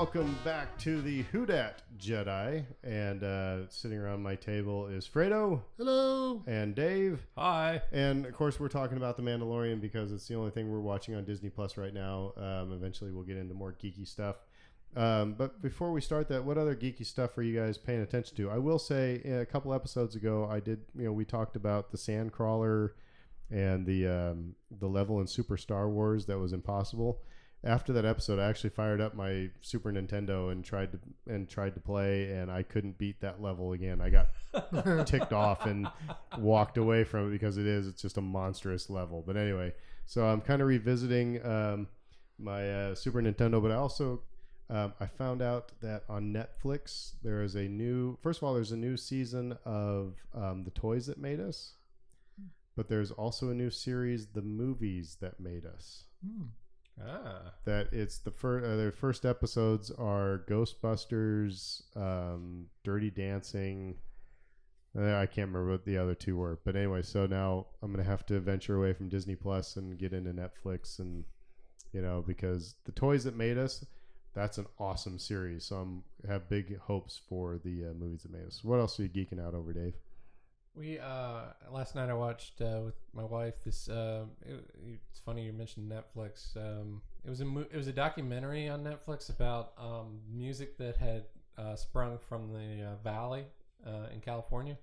welcome back to the Who Dat Jedi. And sitting around my table is Fredo. Hello. And Dave. Hi. And, of course, we're talking about The Mandalorian because it's the only thing we're watching on Disney Plus right now. Eventually, we'll get into more geeky stuff. But before we start that, what other geeky stuff are you guys paying attention to? I will say, a couple episodes ago, we talked about the Sandcrawler and the level in Super Star Wars that was impossible. After that episode, I actually fired up my Super Nintendo and tried to play, and I couldn't beat that level again. I got ticked off and walked away from it because it's just a monstrous level. But anyway, so I'm kind of revisiting my Super Nintendo, but I also I found out that on Netflix there's a new season of The Toys That Made Us, but there's also a new series, The Movies That Made Us. That it's their first episodes are Ghostbusters, Dirty Dancing. I can't remember what the other two were, but anyway, so now I'm gonna have to venture away from Disney Plus and get into Netflix, and because The Toys That Made Us, that's an awesome series. So I have big hopes for the Movies That Made Us. What else are you geeking out over, Dave? We last night I watched with my wife this. It's funny you mentioned Netflix. It was a documentary on Netflix about music that had sprung from the Valley in California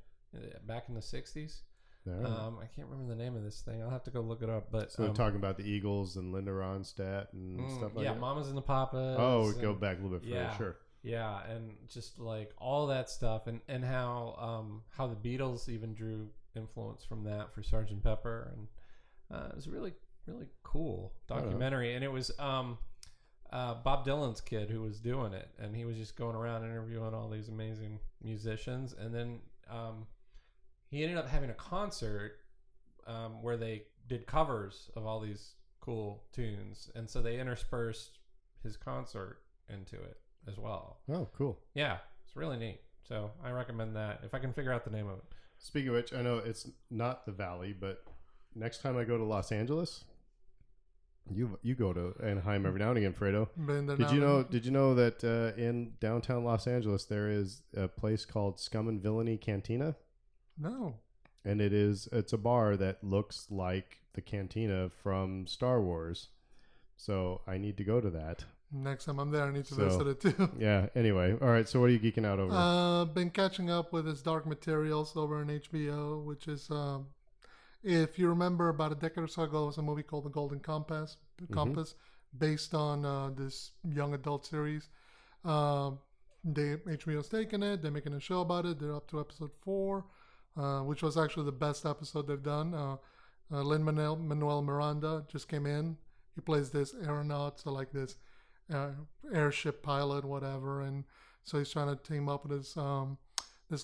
back in the '60s. I can't remember the name of this thing. I'll have to go look it up. But so talking about the Eagles and Linda Ronstadt and stuff like that. Yeah, Mamas and the Papas. Oh, go back a little bit further. Sure. Yeah, and just like all that stuff, and how the Beatles even drew influence from that for Sgt. Pepper, and it was a really really cool documentary. And it was Bob Dylan's kid who was doing it, and he was just going around interviewing all these amazing musicians, and then he ended up having a concert where they did covers of all these cool tunes, and so they interspersed his concert into it as well. Oh, cool. Yeah, it's really neat. So I recommend that if I can figure out the name of it. Speaking of which, I know it's not the Valley, but next time I go to Los Angeles, you go to Anaheim every now and again, Fredo. Did you know that in downtown Los Angeles there is a place called Scum and Villainy Cantina? No. And it's a bar that looks like the cantina from Star Wars. So I need to go to that. Next time I'm there, I need to visit it too. Yeah. Anyway, all right. So what are you geeking out over? Been catching up with this Dark Materials over on HBO, which is, if you remember, about a decade or so ago, there was a movie called The Golden Compass, based on this young adult series. HBO's taken it. They're making a show about it. They're up to episode 4, which was actually the best episode they've done. Lin-Manuel Miranda just came in. He plays this aeronaut, so like this airship pilot, whatever, and so he's trying to team up with this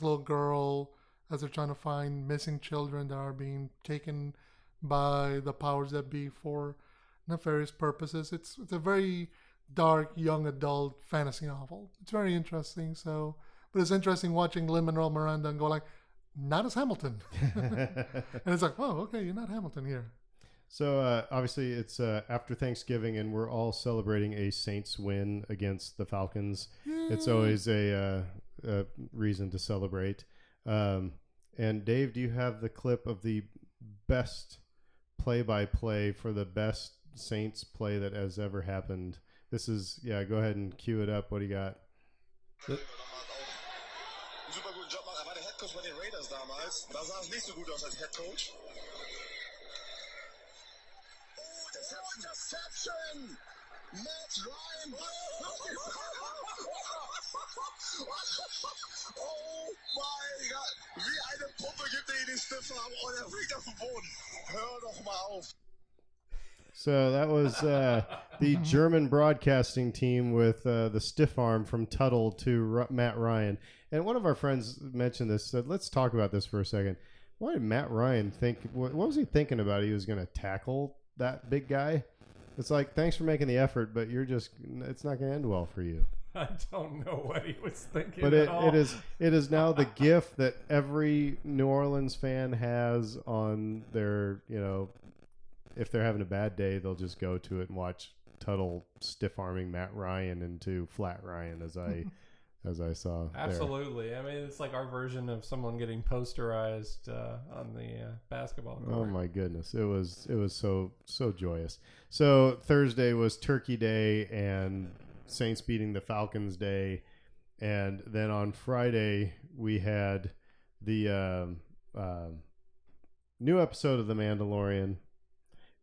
little girl as they're trying to find missing children that are being taken by the powers that be for nefarious purposes. It's a very dark young adult fantasy novel. It's very interesting. So, but it's interesting watching Lin-Manuel Miranda and go like, not as Hamilton, and it's like, oh, okay, you're not Hamilton here. So obviously it's after Thanksgiving, and we're all celebrating a Saints win against the Falcons. Yay. It's always a reason to celebrate. And Dave, do you have the clip of the best play-by-play for the best Saints play that has ever happened? This is, go ahead and cue it up. What do you got? Super guten Job macht. Er war der Headcoach bei den Raiders damals. Da sah es nicht so gut aus als Headcoach. Interception! Matt Ryan! Oh mein Gott! Wie eine Puppe gibt er ihn den Stiffer ab und er fliegt auf den Boden. Hör doch mal auf. So that was the German broadcasting team with the stiff arm from Tuttle to Matt Ryan. And one of our friends mentioned this, said, let's talk about this for a second. Why did Matt Ryan think, what was he thinking about? He was going to tackle that big guy? It's like, thanks for making the effort, but it's not going to end well for you. I don't know what he was thinking. But it is now the gift that every New Orleans fan has on their, if they're having a bad day, they'll just go to it and watch Tuttle stiff arming Matt Ryan into Flat Ryan as I saw. Absolutely. There. I mean, it's like our version of someone getting posterized on the basketball court. Oh my goodness, it was so joyous. So Thursday was Turkey Day and Saints beating the Falcons Day, and then on Friday we had the new episode of The Mandalorian,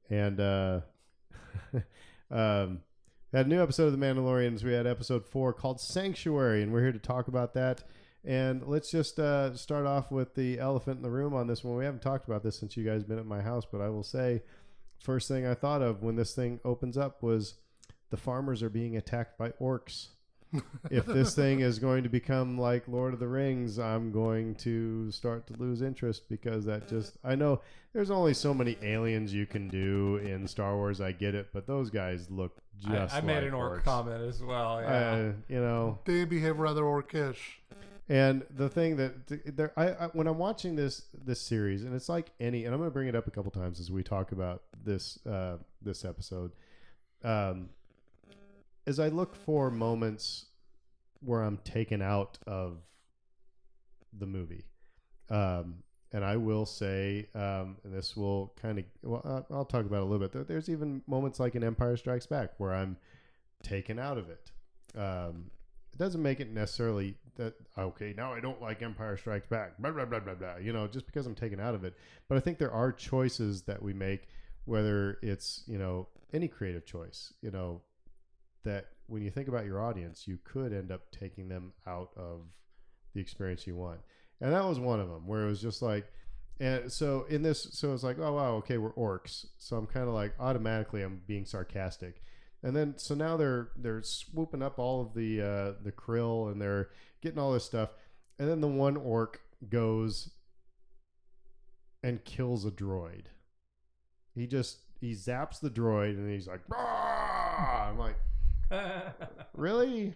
and had a new episode of The Mandalorian. We had episode 4 called Sanctuary, and we're here to talk about that. And let's just start off with the elephant in the room on this one. We haven't talked about this since you guys been at my house, but I will say, first thing I thought of when this thing opens up was the farmers are being attacked by orcs. If this thing is going to become like Lord of the Rings, I'm going to start to lose interest, because I know there's only so many aliens you can do in Star Wars. I get it, but those guys look just I made like an orc orcs. comment as well. Yeah. They behave rather orcish. And the thing that I when I'm watching this series, and it's like and I'm going to bring it up a couple times as we talk about this episode, as I look for moments where I'm taken out of the movie, and I will say, and this will kind of, I'll talk about it a little bit. There's even moments like in Empire Strikes Back where I'm taken out of it. It doesn't make it necessarily that, okay, now I don't like Empire Strikes Back, blah, blah, blah, blah, blah, just because I'm taken out of it. But I think there are choices that we make, whether it's, any creative choice, that when you think about your audience, you could end up taking them out of the experience you want. And that was one of them, where it was just like, and so in this, so it's like, oh wow, okay, we're orcs. So I'm kind of like, automatically I'm being sarcastic. And then, so now they're swooping up all of the krill, and they're getting all this stuff. And then the one orc goes and kills a droid. He zaps the droid, and he's like, "Bah!" I'm like, really?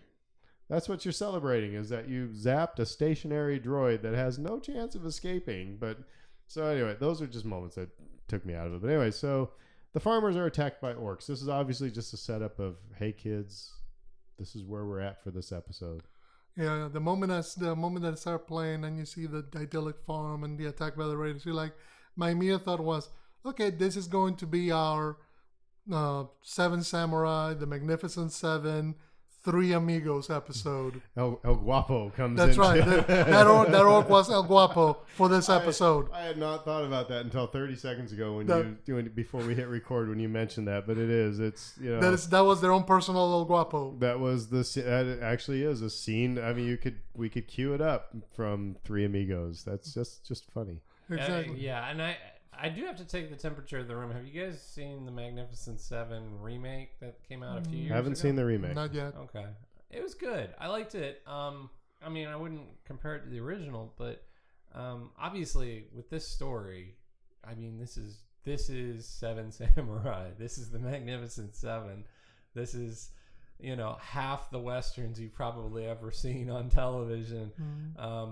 That's what you're celebrating, is that you zapped a stationary droid that has no chance of escaping. But so anyway, those are just moments that took me out of it. But anyway, so the farmers are attacked by orcs. This is obviously just a setup of, hey kids, this is where we're at for this episode. Yeah, the moment that I start playing and you see the idyllic farm and the attack by the raiders, you're like, my immediate thought was, okay, this is going to be our Seven Samurai, the Magnificent Seven, Three Amigos episode. El Guapo comes in. That's right. That orc was El Guapo for this episode. I had not thought about that until 30 seconds ago before we hit record, when you mentioned that. But it's that was their own personal El Guapo. That actually is a scene. I mean, we could cue it up from Three Amigos. That's just funny. Exactly. Yeah, and I do have to take the temperature of the room. Have you guys seen the Magnificent Seven remake that came out a few years ago? I haven't seen the remake. Not yet. Okay. It was good. I liked it. I mean, I wouldn't compare it to the original, but obviously with this story, I mean, this is Seven Samurai. This is the Magnificent Seven. This is, half the Westerns you've probably ever seen on television. Mm-hmm.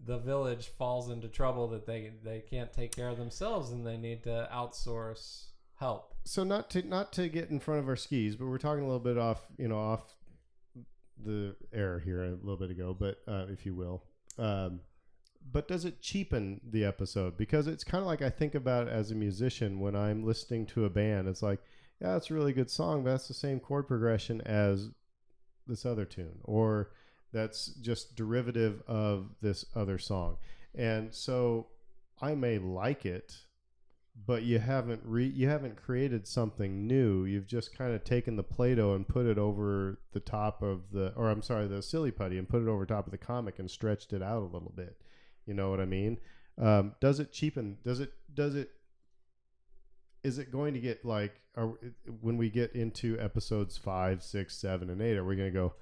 The village falls into trouble that they can't take care of themselves, and they need to outsource help. So not to get in front of our skis, but we're talking a little bit off the air here a little bit ago, but if you will, but does it cheapen the episode? Because it's kind of like, I think about it as a musician when I'm listening to a band. It's like, yeah, it's a really good song, but that's the same chord progression as this other tune, or that's just derivative of this other song. And so I may like it, but you haven't created something new. You've just kind of taken the Play-Doh and put it over the top of the silly putty and put it over top of the comic and stretched it out a little bit. You know what I mean? Does it cheapen? Is it going to get like, when we get into episodes 5, 6, 7, and 8, are we going to go,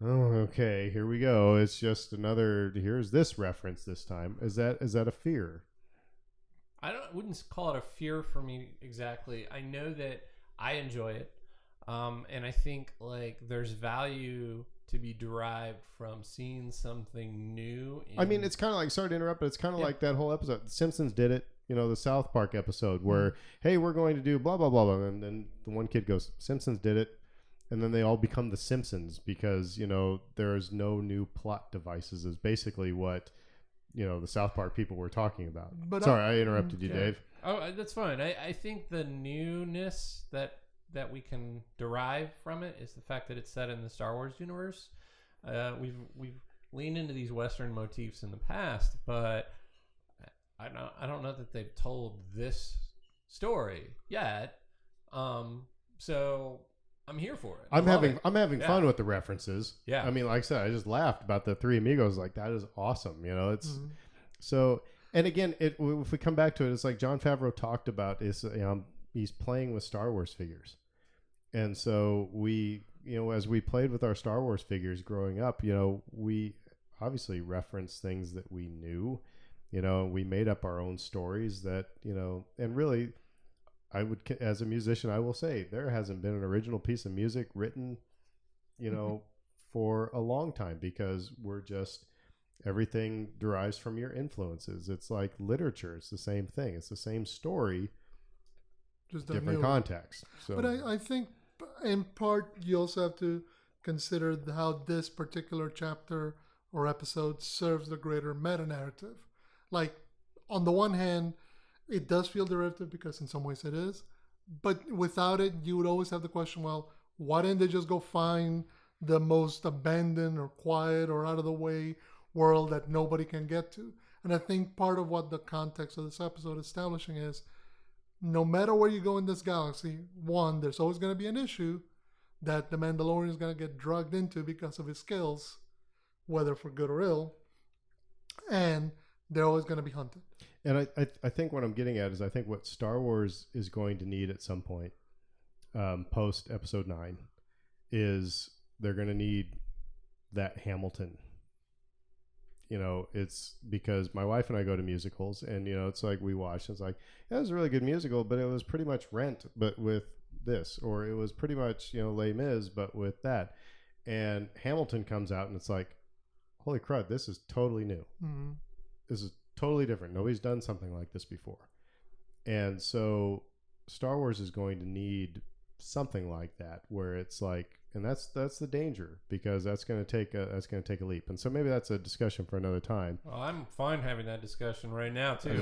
oh, okay, here we go, it's just another, here's this reference this time? Is that a fear? Wouldn't call it a fear for me exactly. I know that I enjoy it, and I think like there's value to be derived from seeing something new. I mean, it's kind of like, sorry to interrupt, but it's kind of like that whole episode. The Simpsons did it. the South Park episode where, hey, we're going to do blah, blah, blah, blah. And then the one kid goes, Simpsons did it. And then they all become the Simpsons because, there's no new plot devices is basically what, the South Park people were talking about. But sorry, I interrupted you, Dave. Oh, that's fine. I think the newness that we can derive from it is the fact that it's set in the Star Wars universe. We've leaned into these Western motifs in the past, but I don't know that they've told this story yet. So I'm here for it. I'm having fun with the references. Yeah. I mean, like I said, I just laughed about the Three Amigos. Like, that is awesome. It's so. And again, if we come back to it, it's like Jon Favreau talked about is he's playing with Star Wars figures, and so we as we played with our Star Wars figures growing up, we obviously referenced things that we knew. We made up our own stories that and really. As a musician, I will say there hasn't been an original piece of music written, for a long time because everything derives from your influences. It's like literature. It's the same thing. It's the same story, just different context. So, but I think in part you also have to consider how this particular chapter or episode serves the greater meta narrative. Like on the one hand, it does feel derivative because in some ways it is. But without it, you would always have the question, well, why didn't they just go find the most abandoned or quiet or out of the way world that nobody can get to? And I think part of what the context of this episode is establishing is no matter where you go in this galaxy, one, there's always going to be an issue that the Mandalorian is going to get drugged into because of his skills, whether for good or ill. And they're always going to be hunted. And I think what I'm getting at is I think what Star Wars is going to need at some point, post Episode 9, is they're going to need that Hamilton. It's because my wife and I go to musicals, and it's like we watch. It's like it was a really good musical, but it was pretty much Rent, but with this, or it was pretty much Les Mis, but with that. And Hamilton comes out, and it's like, holy crud, this is totally new. Mm-hmm. This is totally different. Nobody's done something like this before. And so Star Wars is going to need something like that where it's like, and that's the danger because that's going to take a leap. And so maybe that's a discussion for another time. Well, I'm fine having that discussion right now too.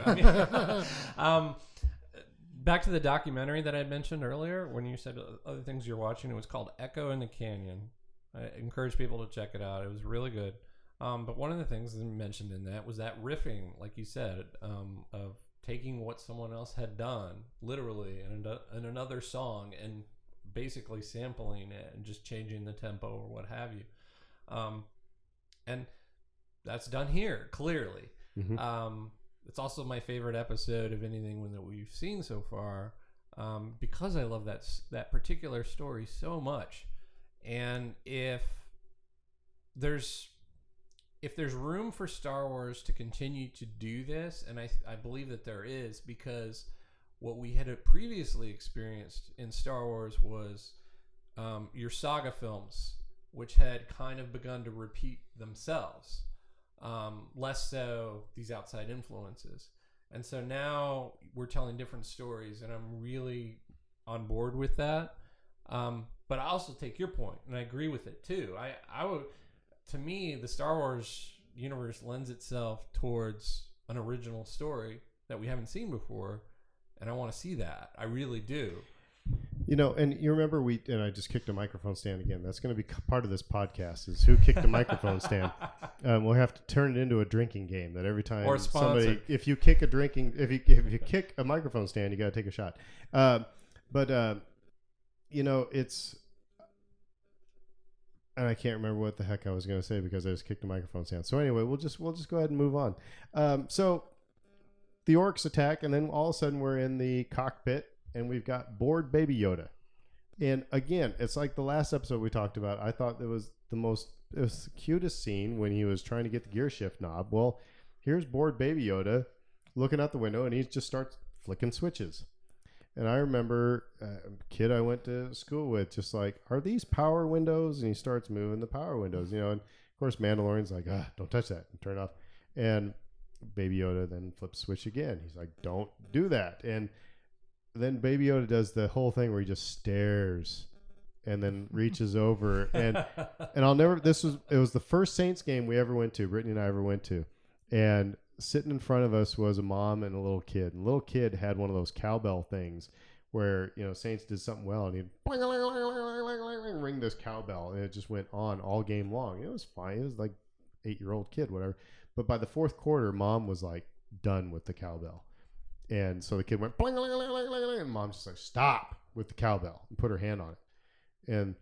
Back to the documentary that I mentioned earlier when you said other things you're watching, it was called Echo in the Canyon. I encourage people to check it out. It was really good. But one of the things mentioned in that was that riffing, like you said, of taking what someone else had done, literally, in another song, and basically sampling it and just changing the tempo or what have you. And that's done here, clearly. Mm-hmm. It's also my favorite episode of anything that we've seen so far, because I love that particular story so much. And if there's room for Star Wars to continue to do this, and I believe that there is, because what we had previously experienced in Star Wars was your saga films, which had kind of begun to repeat themselves, less so these outside influences. And so now we're telling different stories, and I'm really on board with that. But I also take your point, and I agree with it too. I would... To me, the Star Wars universe lends itself towards an original story that we haven't seen before, and I want to see that. I really do. And you remember and I just kicked a microphone stand again. That's going to be part of this podcast is who kicked the microphone stand. We'll have to turn it into a drinking game that every time somebody, if you kick a microphone stand, you got to take a shot. It's... And I can't remember what the heck I was going to say because I just kicked the microphone stand. So anyway, we'll just go ahead and move on. So the orcs attack, and then all of a sudden we're in the cockpit, and we've got bored Baby Yoda. And again, it's like the last episode we talked about. I thought it was the cutest scene when he was trying to get the gear shift knob. Well, here's bored Baby Yoda looking out the window, and he just starts flicking switches. And I remember a kid I went to school with just like, are these power windows? And he starts moving the power windows, And of course, Mandalorian's like, don't touch that and turn it off. And Baby Yoda then flips switch again. He's like, don't do that. And then Baby Yoda does the whole thing where he just stares and then reaches over. And I'll never, it was the first Saints game we ever went to, Brittany and I ever went to. And sitting in front of us was a mom and a little kid. And the little kid had one of those cowbell things where, Saints did something well and he'd ring this cowbell. And it just went on all game long. It was fine. It was like 8-year-old kid, whatever. But by the fourth quarter, mom was like done with the cowbell. And so the kid went, and mom's just like, stop with the cowbell, and put her hand on it. And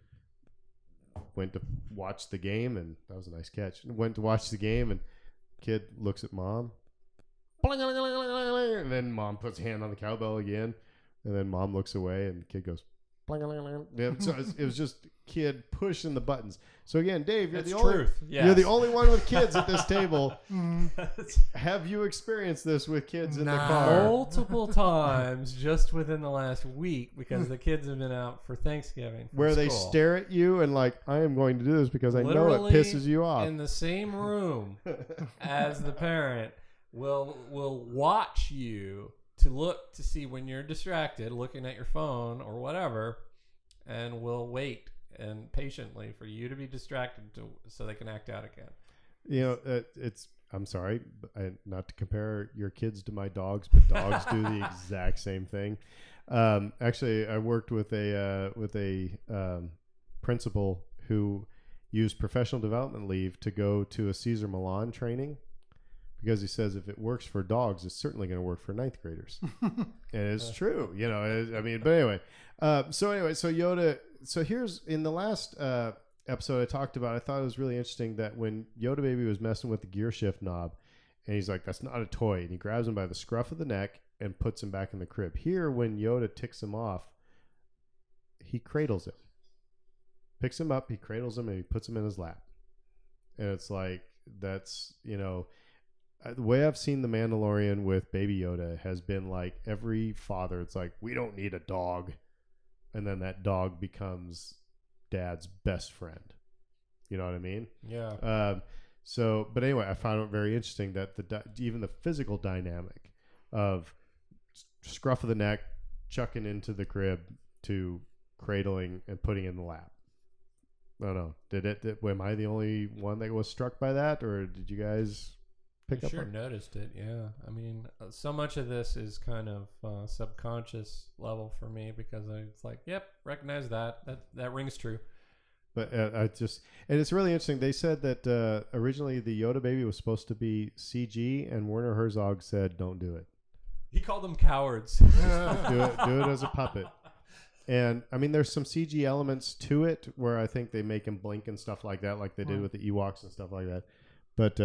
went to watch the game, and that was a nice catch. Went to watch the game, and kid looks at mom, and then mom puts hand on the cowbell again, and then mom looks away, and the kid goes, so it was just kid pushing the buttons. So again, Dave, you're you're the only one with kids at this table. Have you experienced this with kids in the car? Multiple times just within the last week because the kids have been out for Thanksgiving. Where they stare at you and like, I am going to do this because I know it pisses you off. In the same room as the parent will watch you to look to see when you're distracted, looking at your phone or whatever, and will wait and patiently for you to be distracted so they can act out again. I'm sorry, not to compare your kids to my dogs, but dogs do the exact same thing. Actually, I worked with a principal who used professional development leave to go to a Cesar Millan training. Because he says if it works for dogs, it's certainly going to work for ninth graders. And it's true, but anyway. So Yoda, so here's in the last episode I talked about, I thought it was really interesting that when Yoda Baby was messing with the gear shift knob, and he's like, that's not a toy. And he grabs him by the scruff of the neck and puts him back in the crib. Here, when Yoda ticks him off, he cradles him. Picks him up, he cradles him, and he puts him in his lap. And it's like, that's, the way I've seen The Mandalorian with Baby Yoda has been like every father, it's like, we don't need a dog. And then that dog becomes dad's best friend. You know what I mean? Yeah. But anyway, I found it very interesting that even the physical dynamic of scruff of the neck, chucking into the crib to cradling and putting in the lap. I don't know. Am I the only one that was struck by that, or did you guys pick up? Sure, noticed it. Yeah, I mean, so much of this is kind of subconscious level for me because it's like, yep, recognize that rings true. But and it's really interesting. They said that originally the Yoda Baby was supposed to be CG, and Werner Herzog said, "Don't do it." He called them cowards. do it as a puppet. And I mean, there's some CG elements to it where I think they make him blink and stuff like that, like they did with the Ewoks and stuff like that. But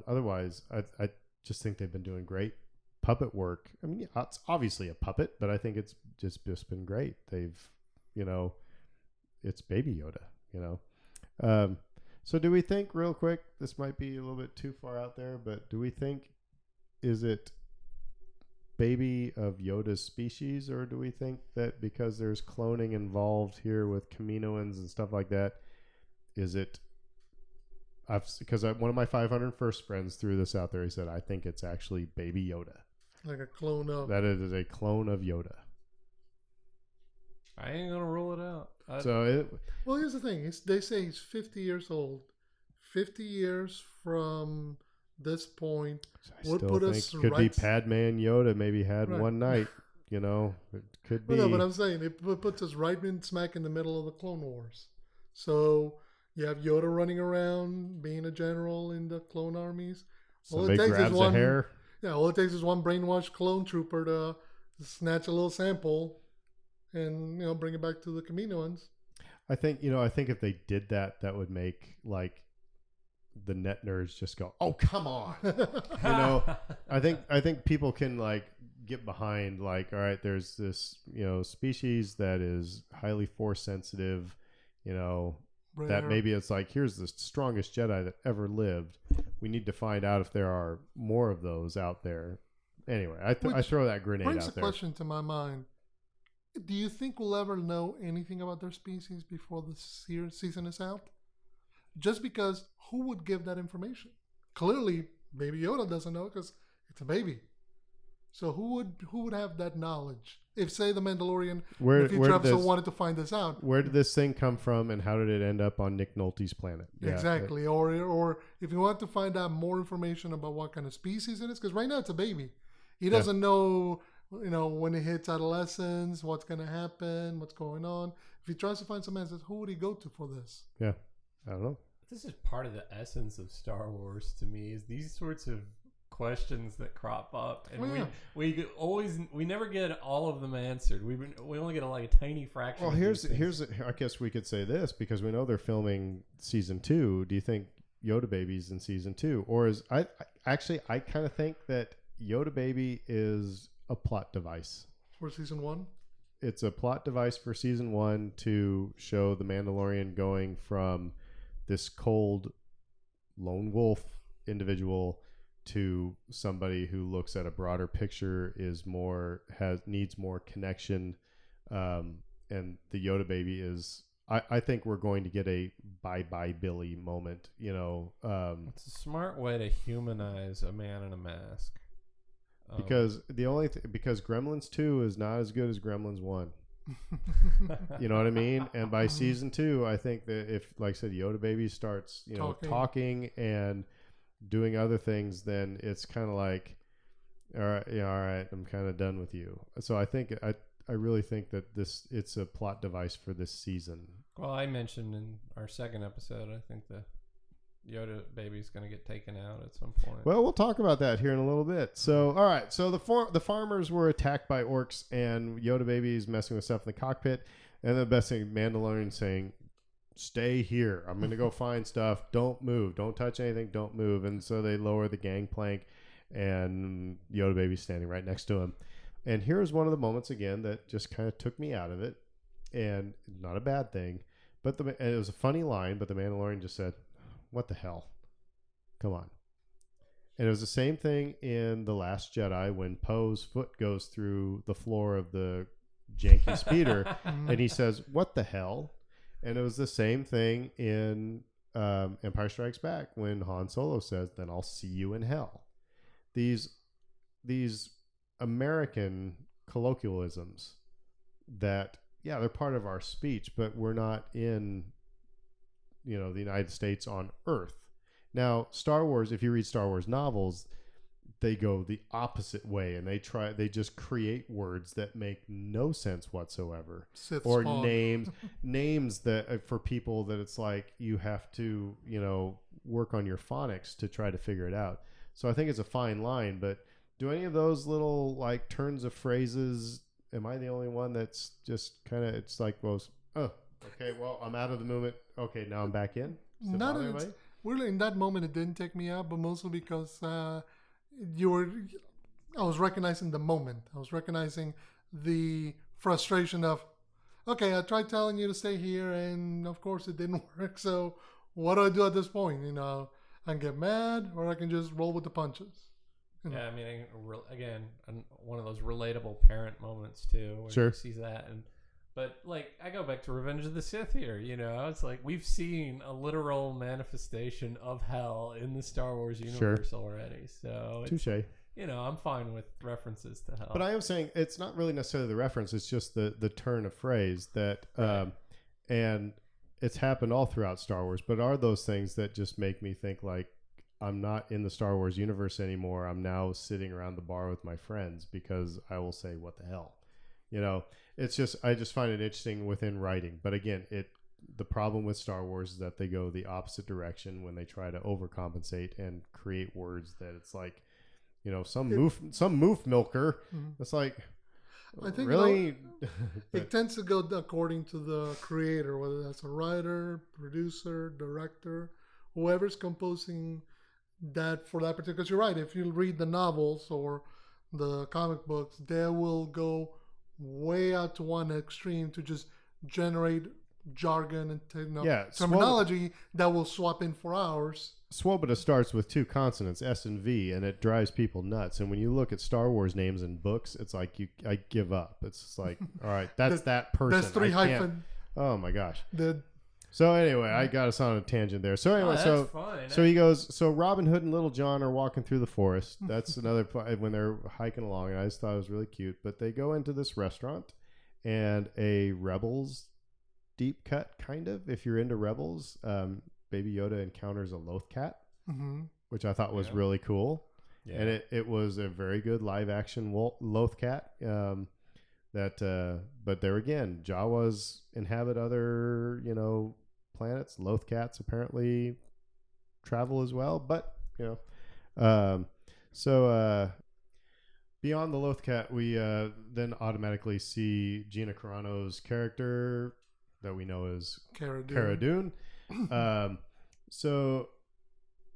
otherwise, I just think they've been doing great puppet work. I mean, it's obviously a puppet, but I think it's just been great. They've, it's Baby Yoda, So do we think, real quick, this might be a little bit too far out there, but do we think, is it baby of Yoda's species, or do we think that because there's cloning involved here with Kaminoans and stuff like that, is it... Because one of my 501st friends threw this out there. He said, I think it's actually Baby Yoda. Like a clone of... That it is a clone of Yoda. I ain't going to rule it out. Well, here's the thing. They say he's 50 years old. 50 years from this point would put us could be Padme and Yoda maybe had one night. It could be. No, but I'm saying it puts us right smack in the middle of the Clone Wars. So... you have Yoda running around, being a general in the clone armies. Somebody grabs a hair. Yeah, all it takes is one brainwashed clone trooper to snatch a little sample and, bring it back to the Kaminoans. I think if they did that, that would make, like, the net nerds just go, oh, come on. I think people can, like, get behind, like, all right, there's this, species that is highly force sensitive, that maybe it's like, here's the strongest Jedi that ever lived. We need to find out if there are more of those out there. Anyway, I throw that grenade out there. Brings a question to my mind. Do you think we'll ever know anything about their species before the season is out? Just because who would give that information? Clearly, Baby Yoda doesn't know because it's a baby. So who would have that knowledge? If, say, the Mandalorian in the future episode wanted to find this out. Where did this thing come from, and how did it end up on Nick Nolte's planet? Exactly. Or if you want to find out more information about what kind of species it is, because right now it's a baby. He doesn't know, when it hits adolescence, what's going to happen, what's going on. If he tries to find some answers, who would he go to for this? Yeah, I don't know. This is part of the essence of Star Wars to me, is these sorts of questions that crop up, and we never get all of them answered. We only get a tiny fraction. Well, here's I guess we could say this, because we know they're filming season 2. Do you think Yoda Baby's in season 2, or is I kind of think that Yoda Baby is a plot device for season 1? It's a plot device for season 1 to show the Mandalorian going from this cold lone wolf individual to somebody who looks at a broader picture, needs more connection, and the Yoda Baby is. I think we're going to get a bye Billy moment. It's a smart way to humanize a man in a mask. Because because Gremlins 2 is not as good as Gremlins 1. You know what I mean? And by season 2, I think that if, like I said, Yoda Baby starts, talking and doing other things, then it's kind of like, all right, I'm kind of done with you. So I think I really think that it's a plot device for this season. Well, I mentioned in our second episode, I think the Yoda Baby's going to get taken out at some point. Well, we'll talk about that here in a little bit. So, all right. So the farmers were attacked by orcs, and Yoda Baby is messing with stuff in the cockpit. And the best thing, Mandalorian saying, "Stay here. I'm going to go find stuff. Don't move. Don't touch anything. Don't move." And so they lower the gangplank, and Yoda Baby's standing right next to him. And here's one of the moments again that just kind of took me out of it, and not a bad thing, but and it was a funny line. But the Mandalorian just said, "What the hell? Come on." And it was the same thing in The Last Jedi when Poe's foot goes through the floor of the janky speeder and he says, "What the hell?" And it was the same thing in Empire Strikes Back when Han Solo says, "Then I'll see you in hell." These American colloquialisms that, they're part of our speech, but we're not in the United States on Earth. Now, Star Wars, if you read Star Wars novels, they go the opposite way, and they just create words that make no sense whatsoever. Sith or spawn. names that for people that it's like you have to, work on your phonics to try to figure it out. So I think it's a fine line, but do any of those little turns of phrases, am I the only one that's just kind of, it's like, well, okay, well, I'm out of the movement. Okay, now I'm back in. Really, in that moment, it didn't take me out, but mostly because I was recognizing the moment. I was recognizing the frustration of, okay, I tried telling you to stay here, and of course it didn't work. So what do I do at this point? I can get mad, or I can just roll with the punches. Yeah, I mean, again, one of those relatable parent moments too, where Sure. you see that, but I go back to Revenge of the Sith here. It's like we've seen a literal manifestation of hell in the Star Wars universe already. So touche. I'm fine with references to hell. But I am saying it's not really necessarily the reference; it's just the turn of phrase that, and it's happened all throughout Star Wars. But are those things that just make me think I'm not in the Star Wars universe anymore. I'm now sitting around the bar with my friends because I will say, "What the hell?" It's just, I just find it interesting within writing. But again, the problem with Star Wars is that they go the opposite direction when they try to overcompensate and create words that it's like, some moof milker. Mm-hmm. It's like, I think really? It tends to go according to the creator, whether that's a writer, producer, director, whoever's composing that for that particular. Because you're right, if you read the novels or the comic books, they will go way out to one extreme to just generate jargon and terminology that will swap in for hours. Swoboda starts with 2 consonants, S and V, and it drives people nuts. And when you look at Star Wars names in books, it's like I give up. It's just like, all right, that's that person. That's 3 hyphen. Oh my gosh. So anyway, I got us on a tangent there. So anyway, that's fine. so he goes. So Robin Hood and Little John are walking through the forest. That's another when they're hiking along, and I just thought it was really cute. But they go into this restaurant, and a Rebels deep cut kind of. If you're into Rebels, Baby Yoda encounters a Loth cat, which I thought was really cool. Yeah. And it was a very good live action Loth cat. But there again, Jawas inhabit other, planets. Loth cats apparently travel as well. But, beyond the Loth cat, we then automatically see Gina Carano's character that we know as Cara Dune. So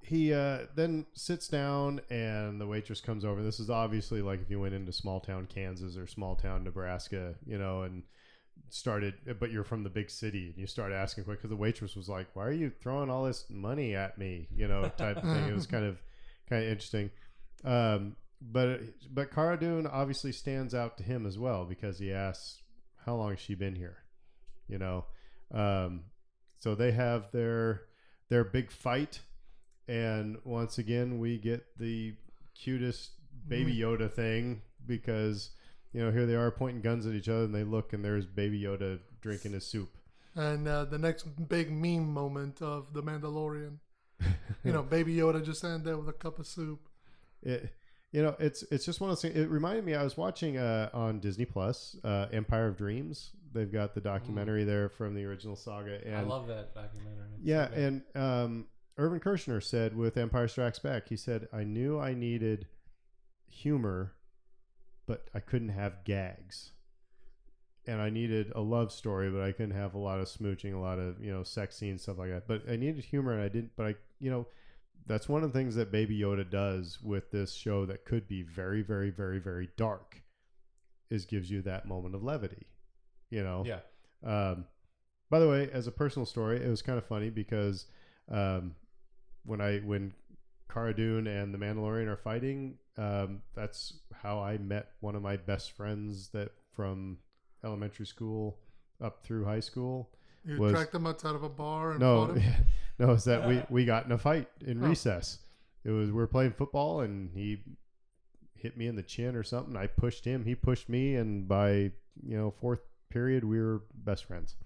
he then sits down and the waitress comes over. This is obviously like if you went into small town Kansas or small town Nebraska, and started, but you're from the big city and you start asking quick because the waitress was like, why are you throwing all this money at me? Type of thing. It was kind of interesting. But Cara Dune obviously stands out to him as well because he asks, how long has she been here? So they have their big fight. And once again, we get the cutest Baby Yoda thing because, here they are pointing guns at each other and they look and there's Baby Yoda drinking his soup. And the next big meme moment of The Mandalorian, Baby Yoda just standing there with a cup of soup. It's just one of those things. It reminded me, I was watching on Disney Plus, Empire of Dreams. They've got the documentary there from the original saga. And I love that documentary. Yeah, and Irvin Kershner said with Empire Strikes Back, he said, I knew I needed humor, but I couldn't have gags. And I needed a love story, but I couldn't have a lot of smooching, a lot of, sex scenes, stuff like that. But I needed humor and I didn't, but that's one of the things that Baby Yoda does with this show that could be very, very, very, very dark is gives you that moment of levity, Yeah. By the way, as a personal story, it was kind of funny because, when Cara Dune and the Mandalorian are fighting, that's how I met one of my best friends that from elementary school up through high school. You tracked him outside of a bar and no, fought him? No, it's that we got in a fight in recess. It was, we were playing football and he hit me in the chin or something. I pushed him, he pushed me, and by, fourth period, we were best friends.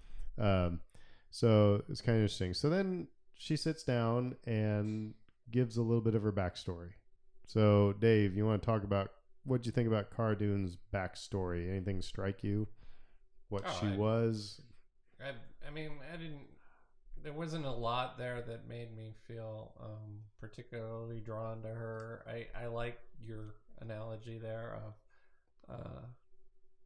So it's kind of interesting. So then she sits down and gives a little bit of her backstory. So Dave, you want to talk about what you think about Cara Dune's backstory? Anything strike you? What she was? I mean, I didn't. There wasn't a lot there that made me feel particularly drawn to her. I like your analogy there of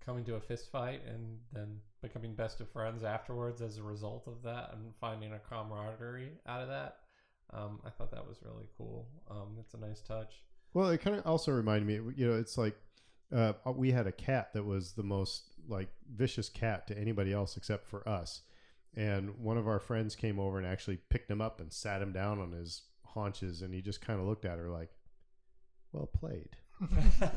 coming to a fist fight and then becoming best of friends afterwards as a result of that and finding a camaraderie out of that. I thought that was really cool. It's a nice touch. Well, it kind of also reminded me, it's like we had a cat that was the most like vicious cat to anybody else except for us. And one of our friends came over and actually picked him up and sat him down on his haunches. And he just kind of looked at her like, well played.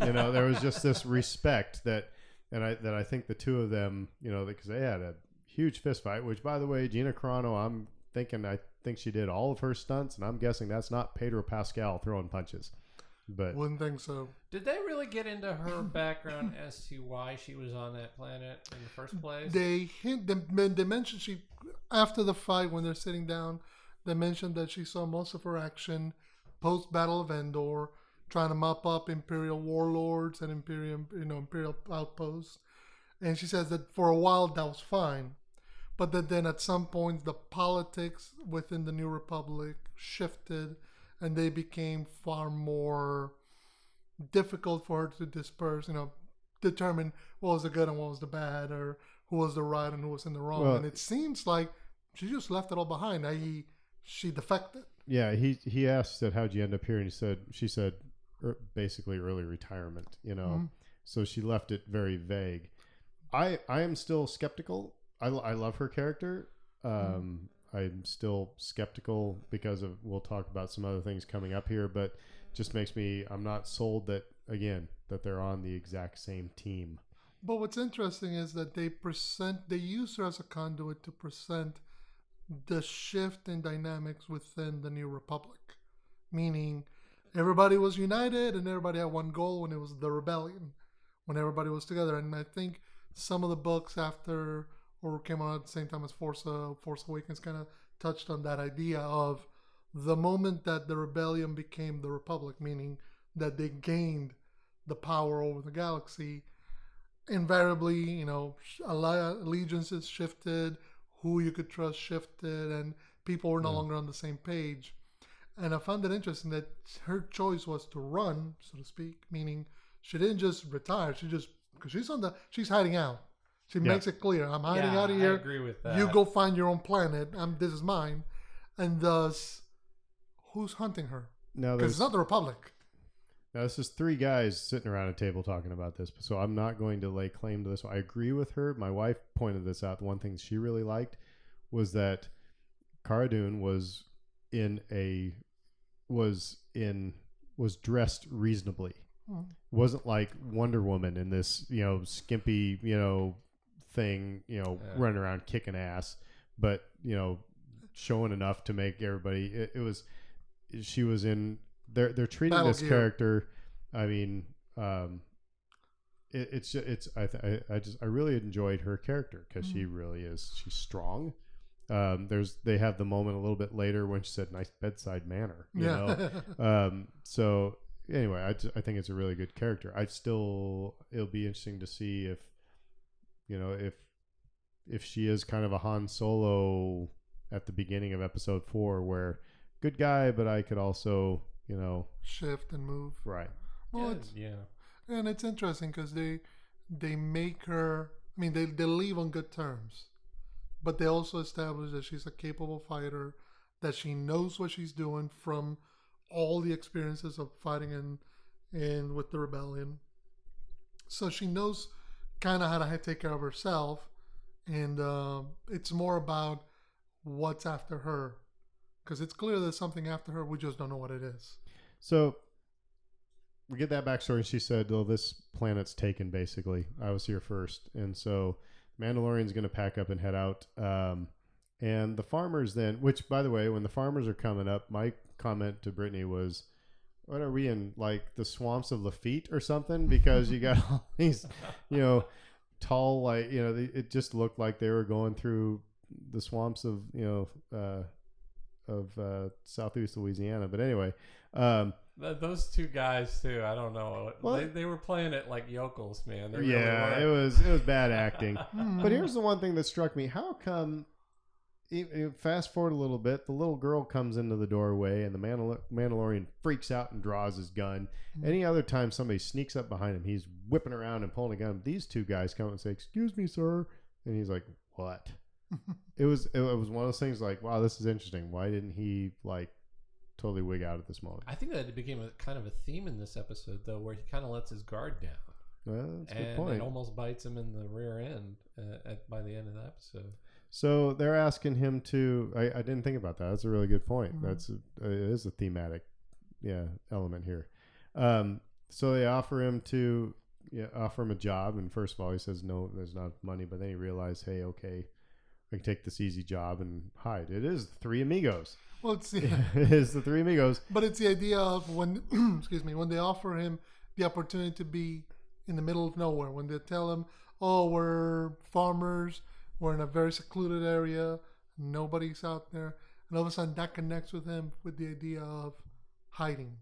There was just this respect that I think the two of them, because they had a huge fist fight, which by the way, Gina Carano, I think she did all of her stunts, and I'm guessing that's not Pedro Pascal throwing punches. But wouldn't think so. Did they really get into her background as to why she was on that planet in the first place? They mentioned she, after the fight when they're sitting down, they mentioned that she saw most of her action post Battle of Endor, trying to mop up Imperial warlords and Imperial outposts, and she says that for a while that was fine, but that then at some point the politics within the New Republic shifted. And they became far more difficult for her to disperse, determine what was the good and what was the bad, or who was the right and who was in the wrong. Well, and it seems like she just left it all behind, i.e. she defected. Yeah, he asked that how'd you end up here, and she said basically early retirement, So she left it very vague. I am still skeptical. I love her character. I'm still skeptical because of, we'll talk about some other things coming up here, but just makes me, I'm not sold that they're on the exact same team. But what's interesting is that they use her as a conduit to present the shift in dynamics within the New Republic, meaning everybody was united and everybody had one goal when it was the rebellion, when everybody was together. And I think some of the books after or came out at the same time as Force Awakens kind of touched on that idea of the moment that the rebellion became the Republic, meaning that they gained the power over the galaxy. Invariably, allegiances shifted, who you could trust shifted, and people were no longer on the same page. And I found it interesting that her choice was to run, so to speak, meaning she didn't just retire. She just, because she's hiding out. She makes it clear, I'm hiding out of here. I agree with that. You go find your own planet. This is mine. And thus, who's hunting her? Because it's not the Republic. Now, this is three guys sitting around a table talking about this, so I'm not going to lay claim to this. I agree with her. My wife pointed this out. The one thing she really liked was that Cara Dune was dressed reasonably. Wasn't like Wonder Woman in this, skimpy, thing, running around kicking ass, but showing enough to make everybody. She was in. They're treating this character. I mean, I really enjoyed her character because she really is. She's strong. They have the moment a little bit later when she said "nice bedside manner." You know. So anyway, I think it's a really good character. It'll be interesting to see if she is kind of a Han Solo at the beginning of Episode 4, where good guy, but I could also shift and move. Right. Well, and it's interesting because they make her. I mean, they leave on good terms, but they also establish that she's a capable fighter, that she knows what she's doing from all the experiences of fighting in with the rebellion. So she knows kind of how to take care of herself, and it's more about what's after her. Because it's clear there's something after her. We just don't know what it is. So we get that backstory. She said, "Oh, this planet's taken, basically. I was here first." And so Mandalorian's going to pack up and head out. And the farmers then, which, by the way, when the farmers are coming up, my comment to Brittany was, what are we in, like the swamps of Lafitte or something? Because you got all these, tall, like, it just looked like they were going through the swamps of, southeast Louisiana. But anyway, those two guys too, I don't know, they were playing it like yokels, man. They really it was bad acting. But here's the one thing that struck me: how come, fast forward a little bit, the little girl comes into the doorway and the Mandalorian freaks out and draws his gun. Any other time somebody sneaks up behind him, he's whipping around and pulling a gun. These two guys come and say, "Excuse me, sir," and he's like, "What?" It was one of those things like, wow, this is interesting. Why didn't he totally wig out at this moment? I think that it became a kind of a theme in this episode, though, where he kind of lets his guard down. Well, that's a good and point. It almost bites him in the rear end by the end of the episode. So they're asking him to. I didn't think about that. That's a really good point. It is a thematic, element here. So they offer him a job, and first of all, he says no, there's not money. But then he realized, hey, okay, I can take this easy job and hide. It is the Three Amigos. Well, it is the Three Amigos. But it's the idea of when, when they offer him the opportunity to be in the middle of nowhere, when they tell him, "Oh, we're farmers, we're in a very secluded area, nobody's out there," and all of a sudden that connects with him with the idea of hiding,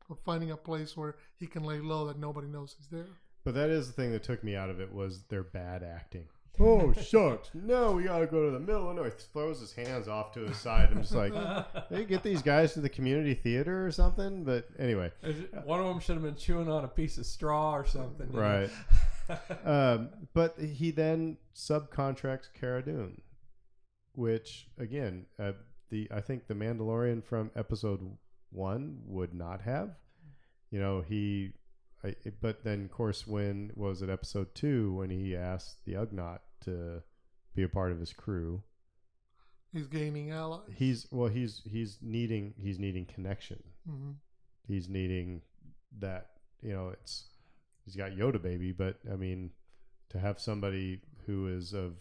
of finding a place where he can lay low that nobody knows he's there. But that is the thing that took me out of it, was their bad acting. Oh, shucks. No, we got to go to the middle. No, he throws his hands off to his side. I'm just like, they get these guys to the community theater or something. But anyway. One of them should have been chewing on a piece of straw or something. Right. But he then subcontracts Cara Dune, which, again, I think the Mandalorian from episode 1 would not have. But then, of course, when was it episode 2 when he asked the Ugnaught to be a part of his crew? He's gaining allies. He's needing connection. Mm-hmm. He's needing that. He's got Yoda baby, but I mean, to have somebody who is of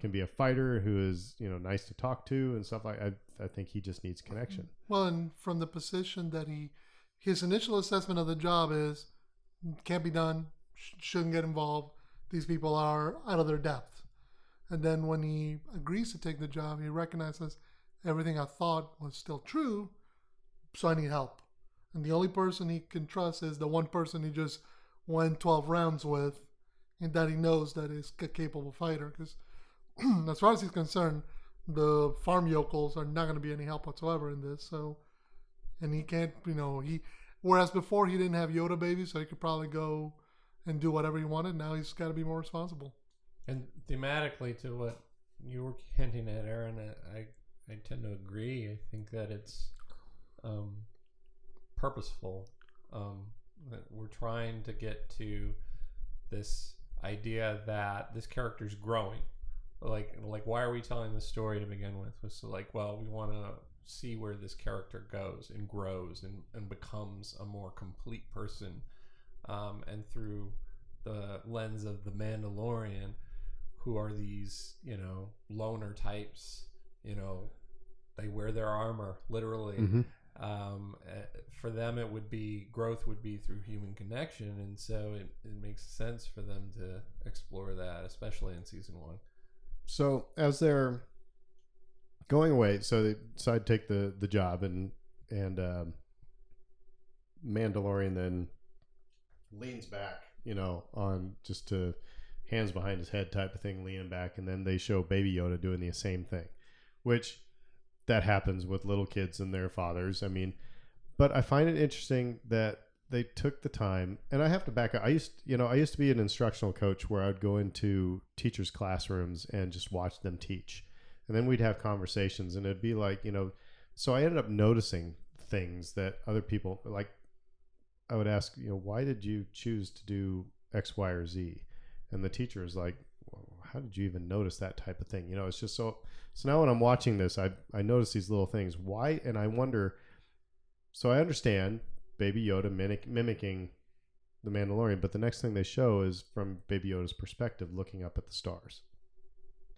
can be a fighter who is, nice to talk to and stuff like that. I think he just needs connection. Well, and from the position that his initial assessment of the job is can't be done, shouldn't get involved. These people are out of their depth. And then when he agrees to take the job, he recognizes everything I thought was still true, so I need help. And the only person he can trust is the one person he just went 12 rounds with, and that he knows that is a capable fighter. Because as far as he's concerned, the farm yokels are not going to be any help whatsoever in this. So, and he can't, whereas before he didn't have Yoda baby, so he could probably go and do whatever he wanted. Now he's got to be more responsible. And thematically, to what you were hinting at, Aaron, I tend to agree. I think that it's purposeful. That we're trying to get to this idea that this character's growing. Like why are we telling this story to begin with? So we want to see where this character goes and grows and becomes a more complete person. And through the lens of the Mandalorian, who are these, loner types, they wear their armor, literally. Mm-hmm. For them, growth would be through human connection. And so it makes sense for them to explore that, especially in season 1. So as they're going away, so they decide to take the job, and Mandalorian then leans back, on just to hands behind his head type of thing, leaning back, and then they show Baby Yoda doing the same thing, which that happens with little kids and their fathers. I mean, but I find it interesting that they took the time, and I have to back up. I used to be an instructional coach where I'd go into teachers' classrooms and just watch them teach. And then we'd have conversations, and it'd be like, so I ended up noticing things that other people, like I would ask, why did you choose to do X, Y, or Z? And the teacher is like, well, how did you even notice that type of thing? It's just so now when I'm watching this, I notice these little things. Why? And I wonder, so I understand Baby Yoda mimicking the Mandalorian, but the next thing they show is from Baby Yoda's perspective, looking up at the stars.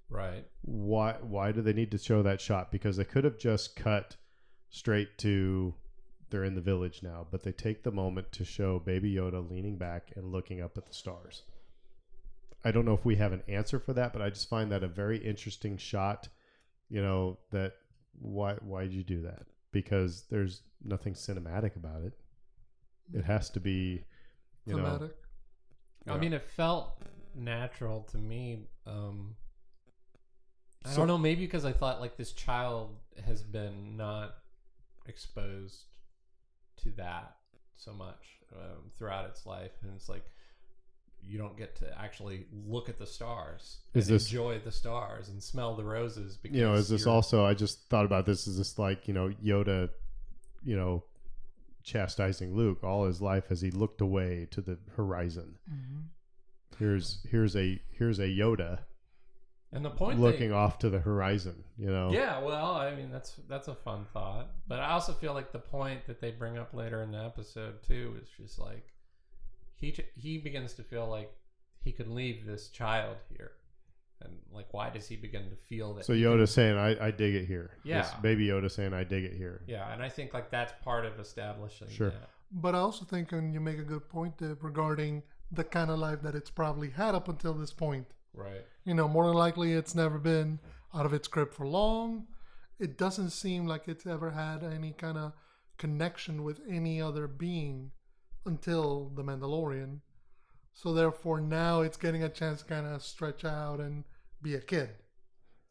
Right. Why do they need to show that shot? Because they could have just cut straight to they're in the village now, but they take the moment to show Baby Yoda leaning back and looking up at the stars. I don't know if we have an answer for that, but I just find that a very interesting shot, that why did you do that? Because there's nothing cinematic about it. It has to be, Thematic. I mean, it felt natural to me. I don't know, maybe because I thought this child has been not exposed to that so much throughout its life, and it's you don't get to actually look at the stars and enjoy the stars and smell the roses. Because is this also, I just thought about this, is this Yoda, chastising Luke all his life as he looked away to the horizon. Mm-hmm. Here's a Yoda, and the point looking off to the horizon. Yeah, well, I mean that's a fun thought, but I also feel like the point that they bring up later in the episode too is just he begins to feel like he could leave this child here. And why does he begin to feel that? So Yoda saying, I dig it here. Yeah. This Baby Yoda saying, I dig it here. Yeah, and I think that's part of establishing that. But I also think, and you make a good point there, regarding the kind of life that it's probably had up until this point. Right. More than likely it's never been out of its crib for long. It doesn't seem like it's ever had any kind of connection with any other being until the Mandalorian. So therefore now it's getting a chance to kind of stretch out and be a kid.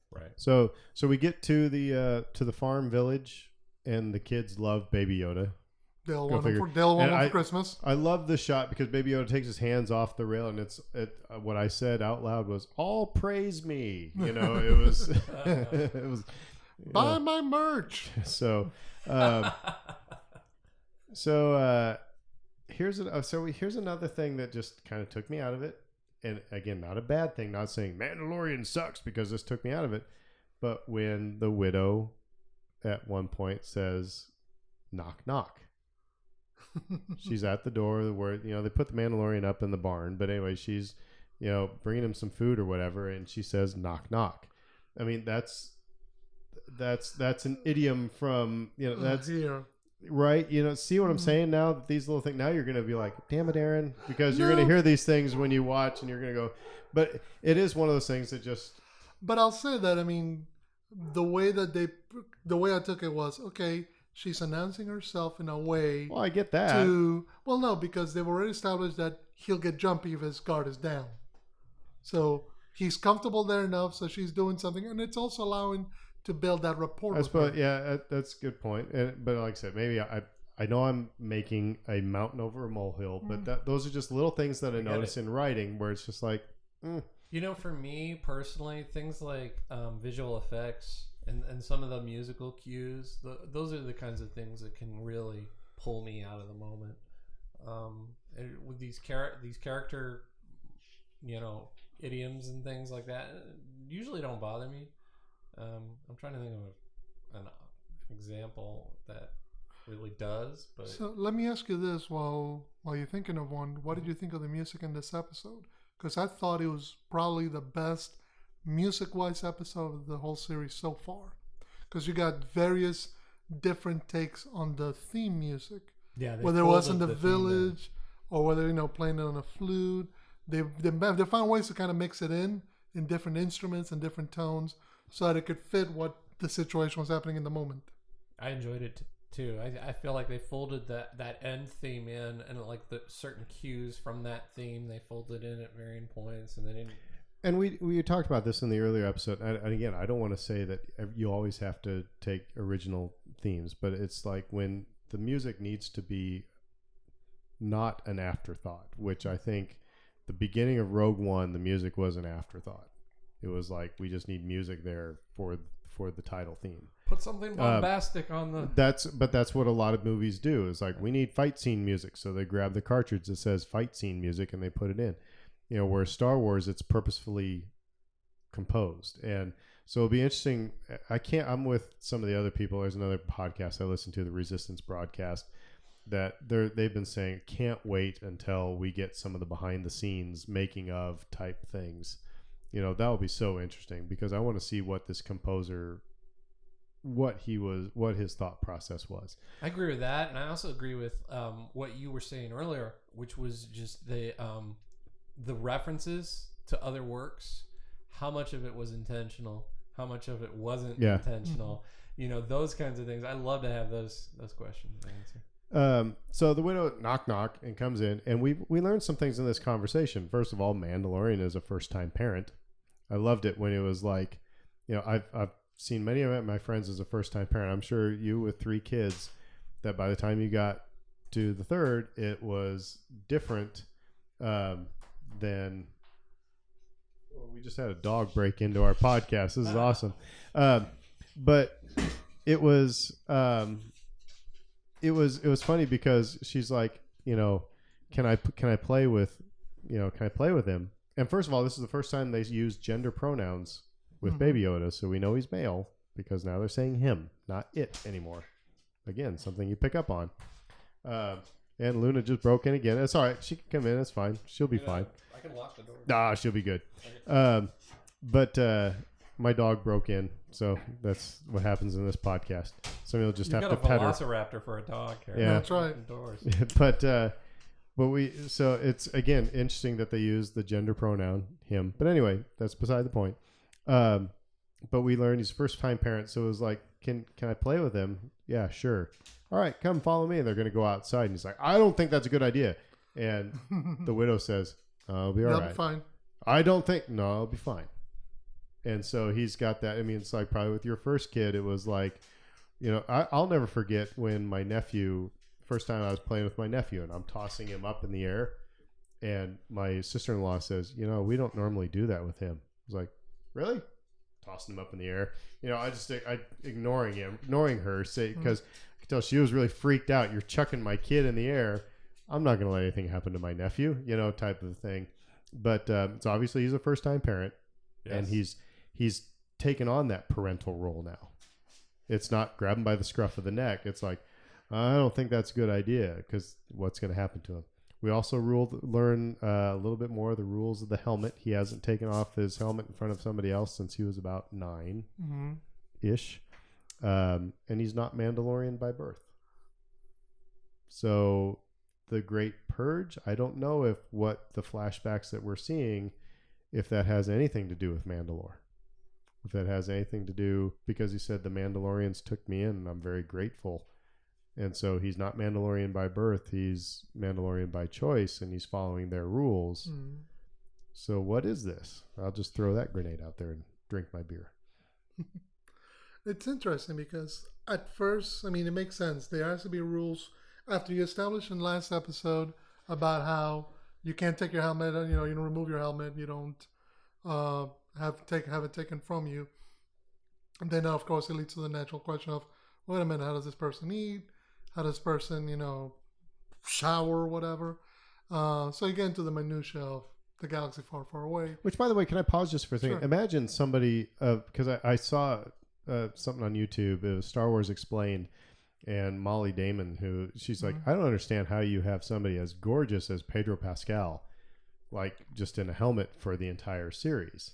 Right. So we get to the farm village, and the kids love Baby Yoda. They'll want him for Christmas. I love the shot because Baby Yoda takes his hands off the rail, and what I said out loud was, "All praise me." It was it was buy my merch. So here's another thing that just kind of took me out of it. And again, not a bad thing, not saying Mandalorian sucks because this took me out of it. But when the widow at one point says, knock, knock. She's at the door where, they put the Mandalorian up in the barn. But anyway, she's, bringing him some food or whatever, and she says, knock, knock. I mean, that's an idiom from, that's here. right. See what I'm saying now, that these little things, now you're going to be like, damn it, Aaron, because you're going to hear these things when you watch, and you're going to go, but it is one of those things that just. But I'll say that, I mean, the way I took it was, okay, she's announcing herself in a way. Well, I get that. No, because they've already established that he'll get jumpy if his guard is down. So he's comfortable there enough, so she's doing something, and it's also allowing to build that rapport. I suppose, yeah, that's a good point. But like I said, maybe I know I'm making a mountain over a molehill, but those are just little things that I notice in writing where it's just like, For me personally, things like visual effects and some of the musical cues, those are the kinds of things that can really pull me out of the moment. And with these character, idioms and things like that, usually don't bother me. I'm trying to think of an example that really does. But so let me ask you this: while you're thinking of one, what did you think of the music in this episode? Because I thought it was probably the best music-wise episode of the whole series so far. Because you got various different takes on the theme music. Yeah, whether it was in the village or whether playing it on a flute, they found ways to kind of mix it in different instruments and different tones so that it could fit what the situation was happening in the moment. I enjoyed it too. I feel like they folded that end theme in, and like the certain cues from that theme they folded in at varying points, and they didn't. And we talked about this in the earlier episode. And again, I don't want to say that you always have to take original themes, but it's like when the music needs to be not an afterthought, which I think the beginning of Rogue One, the music was an afterthought. It was like, we just need music there for the title theme. Put something bombastic on the. That's what a lot of movies do. Is like, we need fight scene music, so they grab the cartridge that says fight scene music and they put it in. Where Star Wars, it's purposefully composed, and so it'll be interesting. I'm with some of the other people. There's another podcast I listen to, the Resistance broadcast, that they've been saying, can't wait until we get some of the behind the scenes making of type things. That will be so interesting, because I want to see what this composer, what his thought process was. I agree with that, and I also agree with what you were saying earlier, which was just the references to other works. How much of it was intentional? How much of it wasn't intentional? Those kinds of things. I love to have those questions to answer. So the widow knock knock and comes in, and we learned some things in this conversation. First of all, Mandalorian is a first time parent. I loved it when it was like, I've seen many of my friends as a first time parent. I'm sure you with 3 kids, that by the time you got to the third, it was different than. Well, we just had a dog break into our podcast. This is awesome. But it was funny because she's like, can I play with him? And first of all, this is the first time they use gender pronouns with Baby Yoda, so we know he's male, because now they're saying him, not it anymore. Again, something you pick up on. And Luna just broke in again. It's all right. She can come in. It's fine. She'll be fine. I can lock the door. Nah, she'll be good. But my dog broke in, so that's what happens in this podcast. Somebody will just have to pet her. You've got a velociraptor for a dog. Harry. Yeah, that's right. But so it's again interesting that they use the gender pronoun him. But anyway, that's beside the point. But we learned he's a first time parent, so it was like, can I play with him? Yeah, sure. All right, come follow me. And they're going to go outside, and he's like, I don't think that's a good idea. And the widow says, I'll be all right. Be fine. I don't think. No, I'll be fine. And so he's got that. I mean, it's like probably with your first kid, it was like, I'll never forget when my nephew, first time I was playing with my nephew, and I'm tossing him up in the air, and my sister-in-law says, we don't normally do that with him. I was like, really? Tossing him up in the air. I ignoring her, because I could tell she was really freaked out. You're chucking my kid in the air. I'm not going to let anything happen to my nephew, type of thing. But so obviously he's a first-time parent, yes. And he's taken on that parental role now. It's not grab him by the scruff of the neck. It's like, I don't think that's a good idea, because what's going to happen to him? We also learn a little bit more of the rules of the helmet. He hasn't taken off his helmet in front of somebody else since he was about 9-ish. And he's not Mandalorian by birth. So the Great Purge, I don't know if what the flashbacks that we're seeing, if that has anything to do with Mandalore. If that has anything to do, because he said the Mandalorians took me in and I'm very grateful. And so he's not Mandalorian by birth. He's Mandalorian by choice, and he's following their rules. So what is this? I'll just throw that grenade out there and drink my beer. It's interesting because at first, I mean, it makes sense. There has to be rules after you established in the last episode about how you can't take your helmet, you don't remove your helmet, you don't have it taken from you. And then, of course, it leads to the natural question of, wait a minute, how does this person eat? How does this person, shower or whatever? So you get into the minutia of the galaxy far, far away. Which, by the way, can I pause just for a second? Sure. Imagine somebody, because I saw something on YouTube, it was Star Wars Explained, and Molly Damon, who she's like, I don't understand how you have somebody as gorgeous as Pedro Pascal, like just in a helmet for the entire series,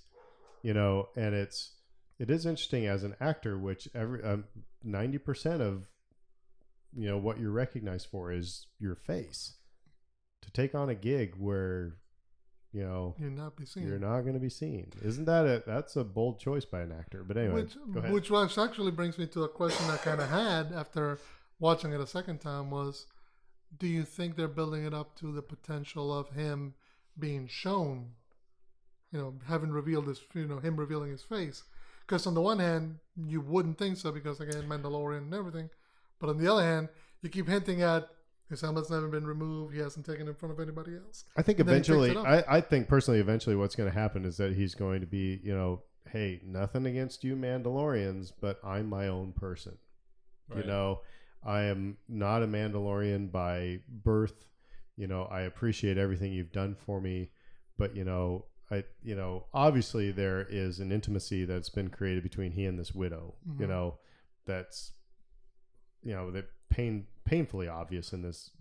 and it is interesting as an actor, which 90% of what you're recognized for is your face, to take on a gig where you're not going to be seen. Isn't that's a bold choice by an actor? But anyway, go ahead. Which actually brings me to a question I kind of had after watching it a second time was, do you think they're building it up to the potential of him being shown, having revealed his, him revealing his face? Because on the one hand, you wouldn't think so because, again, Mandalorian and everything. But on the other hand, you keep hinting at his helmet's never been removed. He hasn't taken it in front of anybody else. I think eventually, I think personally, eventually what's going to happen is that he's going to be, hey, nothing against you Mandalorians, but I'm my own person. Right. I am not a Mandalorian by birth. I appreciate everything you've done for me, but, obviously there is an intimacy that's been created between he and this widow, that's, that painfully obvious in this,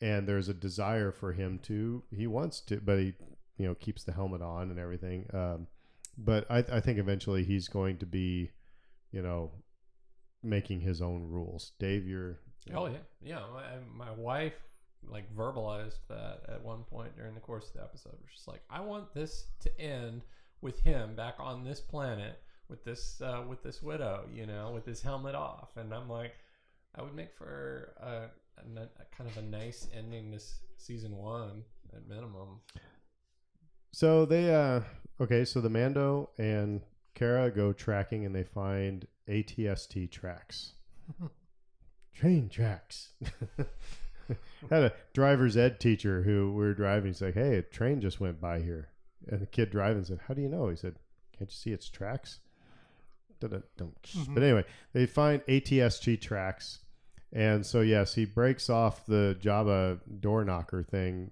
and there's a desire for him he wants to, but he, keeps the helmet on and everything. But I think eventually he's going to be, making his own rules. Dave, Oh yeah. Yeah. My wife verbalized that at one point during the course of the episode. We're just like, I want this to end with him back on this planet with this widow, with his helmet off. And I'm like, I would make for a kind of a nice ending this season 1 at minimum. So they so the Mando and Kara go tracking and they find ATST tracks. Train tracks. Had a driver's ed teacher who we were driving. He's like, hey, a train just went by here. And the kid driving said, how do you know? He said, can't you see its tracks? But anyway, they find ATST tracks. And so, yes, he breaks off the Jabba door knocker thing,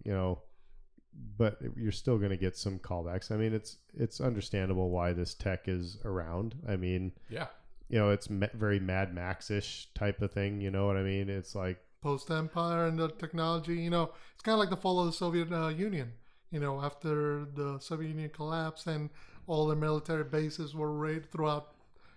but you're still going to get some callbacks. I mean, it's understandable why this tech is around. I mean, yeah, it's very Mad Max-ish type of thing. You know what I mean? It's like post-Empire and the technology, it's kind of like the fall of the Soviet Union. After the Soviet Union collapsed and all the military bases were raided throughout,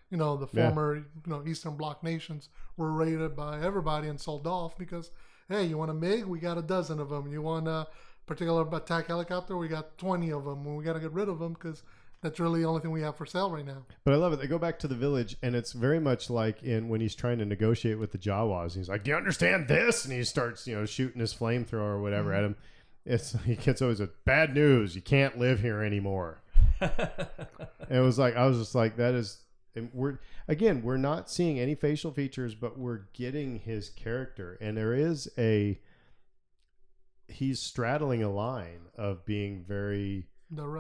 the former, Eastern Bloc nations were raided by everybody and sold off because, hey, you want a MiG? We got a dozen of them. You want a particular attack helicopter? We got 20 of them. And we got to get rid of them because that's really the only thing we have for sale right now. But I love it. They go back to the village, and it's very much like when he's trying to negotiate with the Jawas. He's like, do you understand this? And he starts, shooting his flamethrower or whatever at him. He gets always a bad news. You can't live here anymore. And it was like, I was just like, that is... And we're not seeing any facial features, but we're getting his character. And there is he's straddling a line of being very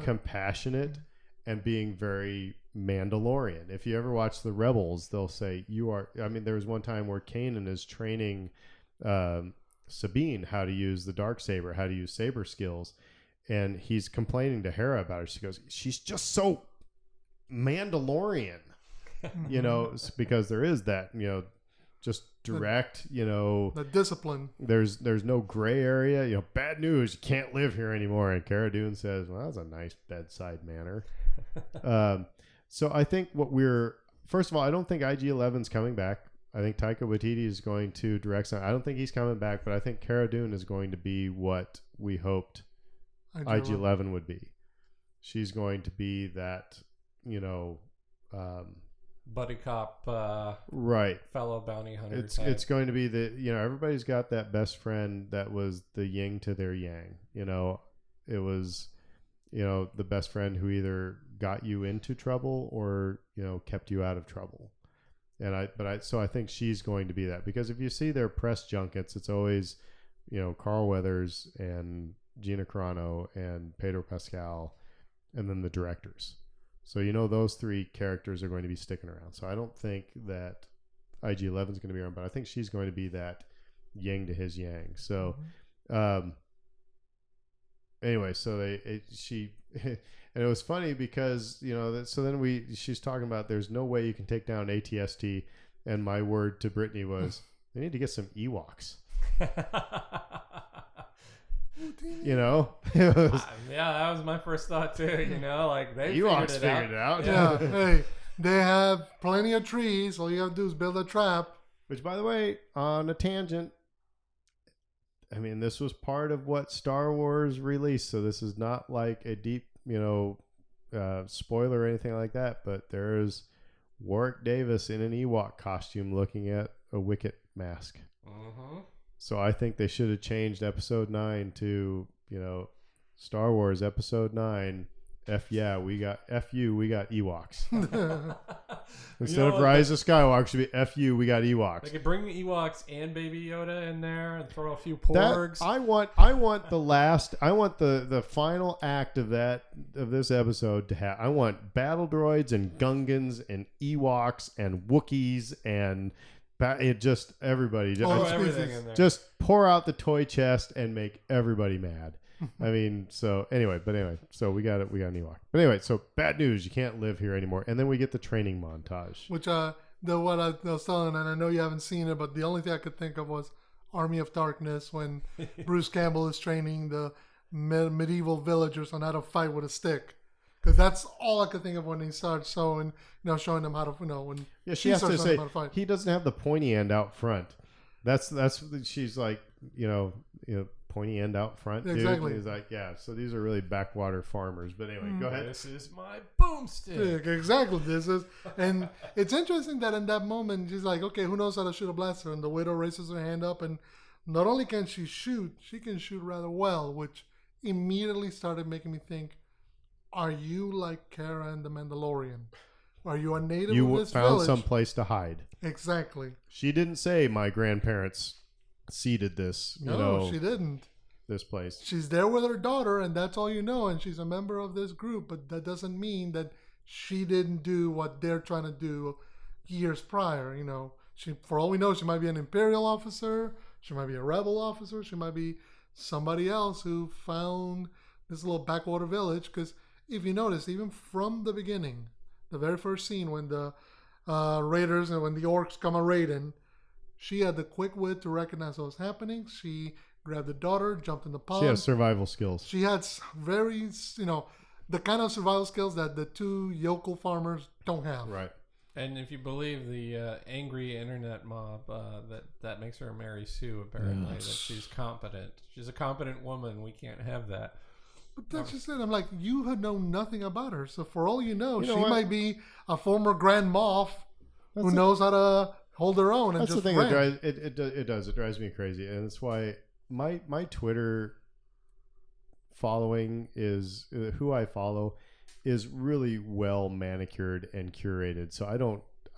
compassionate and being very Mandalorian. If you ever watch the Rebels, they'll say there was one time where Kanan is training Sabine how to use the Darksaber, how to use saber skills. And he's complaining to Hera about it. She goes, she's just so Mandalorian. Because there is that, just direct, you know, The discipline. there's no gray area, you know, bad news, you can't live here anymore. And Cara Dune says, well, that's a nice bedside manner. So I think first of all, I don't think IG-11's coming back. I think Taika Waititi is going to direct something. I don't think he's coming back, but I think Cara Dune is going to be what we hoped IG-11 would be. She's going to be that, you know, buddy cop, right, fellow bounty hunter. It's going to be everybody's got that best friend that was the yin to their yang. You know, it was, you know, the best friend who either got you into trouble or, you know, kept you out of trouble. And so I think she's going to be that, because if you see their press junkets, it's always, you know, Carl Weathers and Gina Carano and Pedro Pascal, and then the directors. So, you know, those three characters are going to be sticking around. So I don't think that IG-11 is going to be around, but I think she's going to be that yin to his yang. So, anyway, so she, and it was funny because, you know, so then she's talking about there's no way you can take down ATST. And my word to Brittany was, they need to get some Ewoks. You know, yeah, that was my first thought too. You know, like they Ewoks figured it out. Yeah. Hey, they have plenty of trees. All you have to do is build a trap. Which, by the way, on a tangent, I mean, this was part of what Star Wars released, so this is not like a deep, you know, spoiler or anything like that. But there's Warwick Davis in an Ewok costume looking at a Wicket mask. Mm-hmm. So I think they should have changed Episode 9 to, you know, Star Wars Episode 9. We got Ewoks. Instead of Rise of Skywalker, should be we got Ewoks. They could bring the Ewoks and Baby Yoda in there and throw a few porgs. I want the final act of this episode to have. I want battle droids and Gungans and Ewoks and Wookiees and just everybody. Everything in there. Just pour out the toy chest and make everybody mad. I mean, so anyway, so we got an Ewok. But anyway, so bad news, you can't live here anymore. And then we get the training montage. Which what I was telling, and I know you haven't seen it, but the only thing I could think of was Army of Darkness, when Bruce Campbell is training the medieval villagers on how to fight with a stick. Because that's all I could think of when he starts showing them how to, you know, when she has to say how to fight. He doesn't have the pointy end out front. That's she's like, you know, pointy end out front. Exactly. Dude. He's like, yeah. So these are really backwater farmers. But anyway, go ahead. This is my boomstick. Exactly. And it's interesting that in that moment she's like, okay, who knows how to shoot a blaster? And the widow raises her hand up, and not only can she shoot, she can shoot rather well, which immediately started making me think, are you like Cara and the Mandalorian? Are you a native of this found village? some place to hide. Exactly. She didn't say my grandparents seeded this. No, she didn't. This place. She's there with her daughter, and that's all you know. And she's a member of this group, but that doesn't mean that she didn't do what they're trying to do years prior. You know, for all we know, she might be an Imperial officer. She might be a rebel officer. She might be somebody else who found this little backwater village. Because if you notice, even from the beginning, the very first scene when the raiders and when the orcs come a raiding, she had the quick wit to recognize what was happening. She grabbed the daughter, jumped in the pond. She has survival skills. She had very, the kind of survival skills that the two yokel farmers don't have. Right. And if you believe the angry internet mob, that makes her Mary Sue, apparently, that she's competent. She's a competent woman. We can't have that. But that's just it. I'm like, you had known nothing about her. So for all you know, she what? might be a former Grand Moff who knows how to hold her own. That's and just the thing ran. that drives me crazy, and it's why my Twitter following is who I follow is really well manicured and curated. So I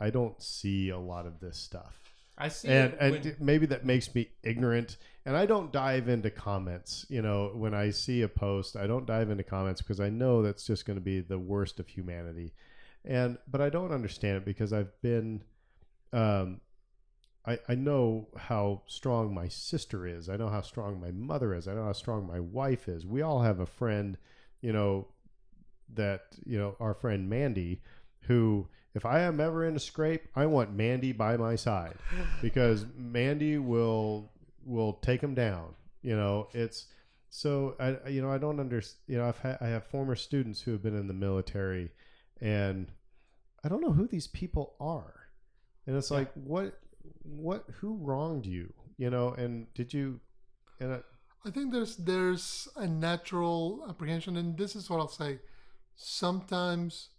don't see a lot of this stuff. I see, and maybe that makes me ignorant. And I don't dive into comments. You know, when I see a post, I don't dive into comments because I know that's just going to be the worst of humanity. But I don't understand it because I've been, I know how strong my sister is. I know how strong my mother is. I know how strong my wife is. We all have a friend, our friend Mandy, who if I am ever in a scrape, I want Mandy by my side because Mandy will take him down. It's so I don't understand. I have former students who have been in the military, and I don't know who these people are, and it's like who wronged you, and did you, and I think there's a natural apprehension, and this is what I'll say. Sometimes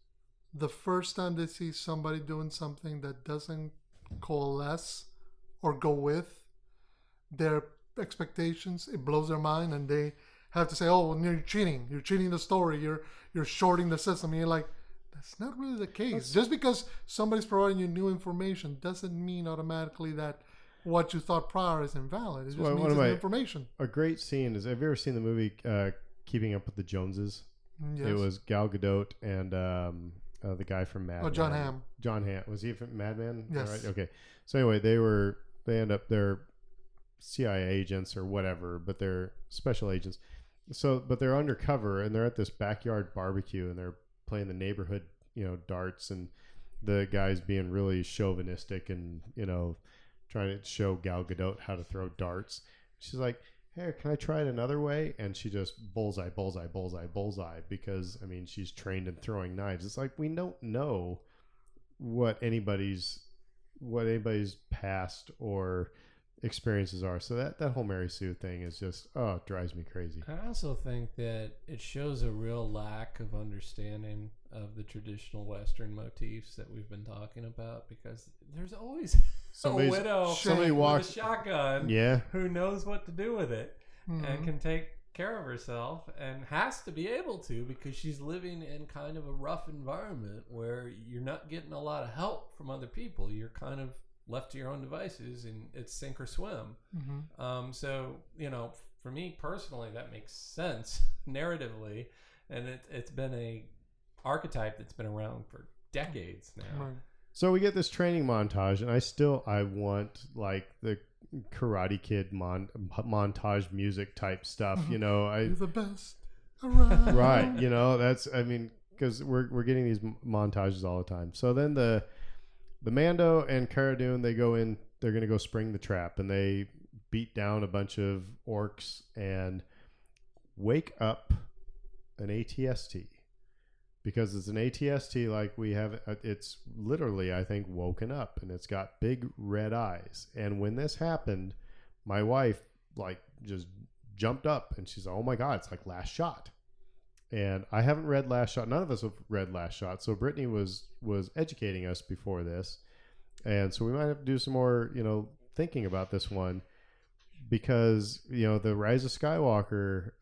the first time they see somebody doing something that doesn't coalesce or go with their expectations, it blows their mind, and they have to say, "Oh, well, you're cheating. You're cheating the story. You're shorting the system." And you're like, that's not really the case. Just because somebody's providing you new information doesn't mean automatically that what you thought prior is invalid. It just means it's new information. A great scene is, have you ever seen the movie Keeping Up with the Joneses? Yes. It was Gal Gadot and the guy from Mad Men. John Hamm. John Hamm. Was he from Mad Men? Yes. Right? Okay. So anyway, they end up, they're CIA agents or whatever, but they're special agents. So, but they're undercover and they're at this backyard barbecue and they're playing the neighborhood, darts, and the guy's being really chauvinistic and, trying to show Gal Gadot how to throw darts. She's like, "Hey, can I try it another way?" And she just bullseye, bullseye, bullseye, bullseye, because she's trained in throwing knives. It's like, we don't know what anybody's past or experiences are. So that whole Mary Sue thing is just, it drives me crazy. I also think that it shows a real lack of understanding of the traditional Western motifs that we've been talking about, because there's always a widow with a shotgun who knows what to do with it and can take care of herself and has to be able to, because she's living in kind of a rough environment where you're not getting a lot of help from other people. You're kind of left to your own devices, and it's sink or swim. So, for me personally, that makes sense narratively, and it's been a archetype that's been around for decades now. Right. So we get this training montage, and I want like the Karate Kid montage music type stuff. You're the best around. Right. That's, because we're getting these montages all the time. So then the Mando and Cara Dune, they're going to go spring the trap, and they beat down a bunch of orcs and wake up an ATST, because it's an ATST like we have. It's literally, I think, woken up, and it's got big red eyes. And when this happened, my wife just jumped up, and she's like, "Oh my God, it's like Last Shot." And I haven't read Last Shot. None of us have read Last Shot. So Brittany was educating us before this. And so we might have to do some more, thinking about this one, because, the Rise of Skywalker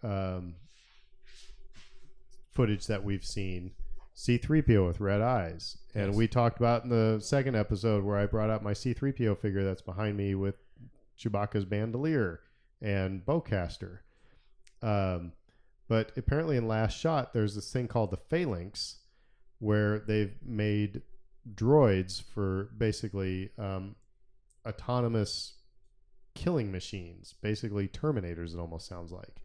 footage that we've seen, C-3PO with red eyes. And we talked about in the second episode where I brought out my C-3PO figure that's behind me with Chewbacca's bandolier and bowcaster. But apparently in Last Shot, there's this thing called the Phalanx, where they've made droids for basically autonomous killing machines, basically Terminators, it almost sounds like,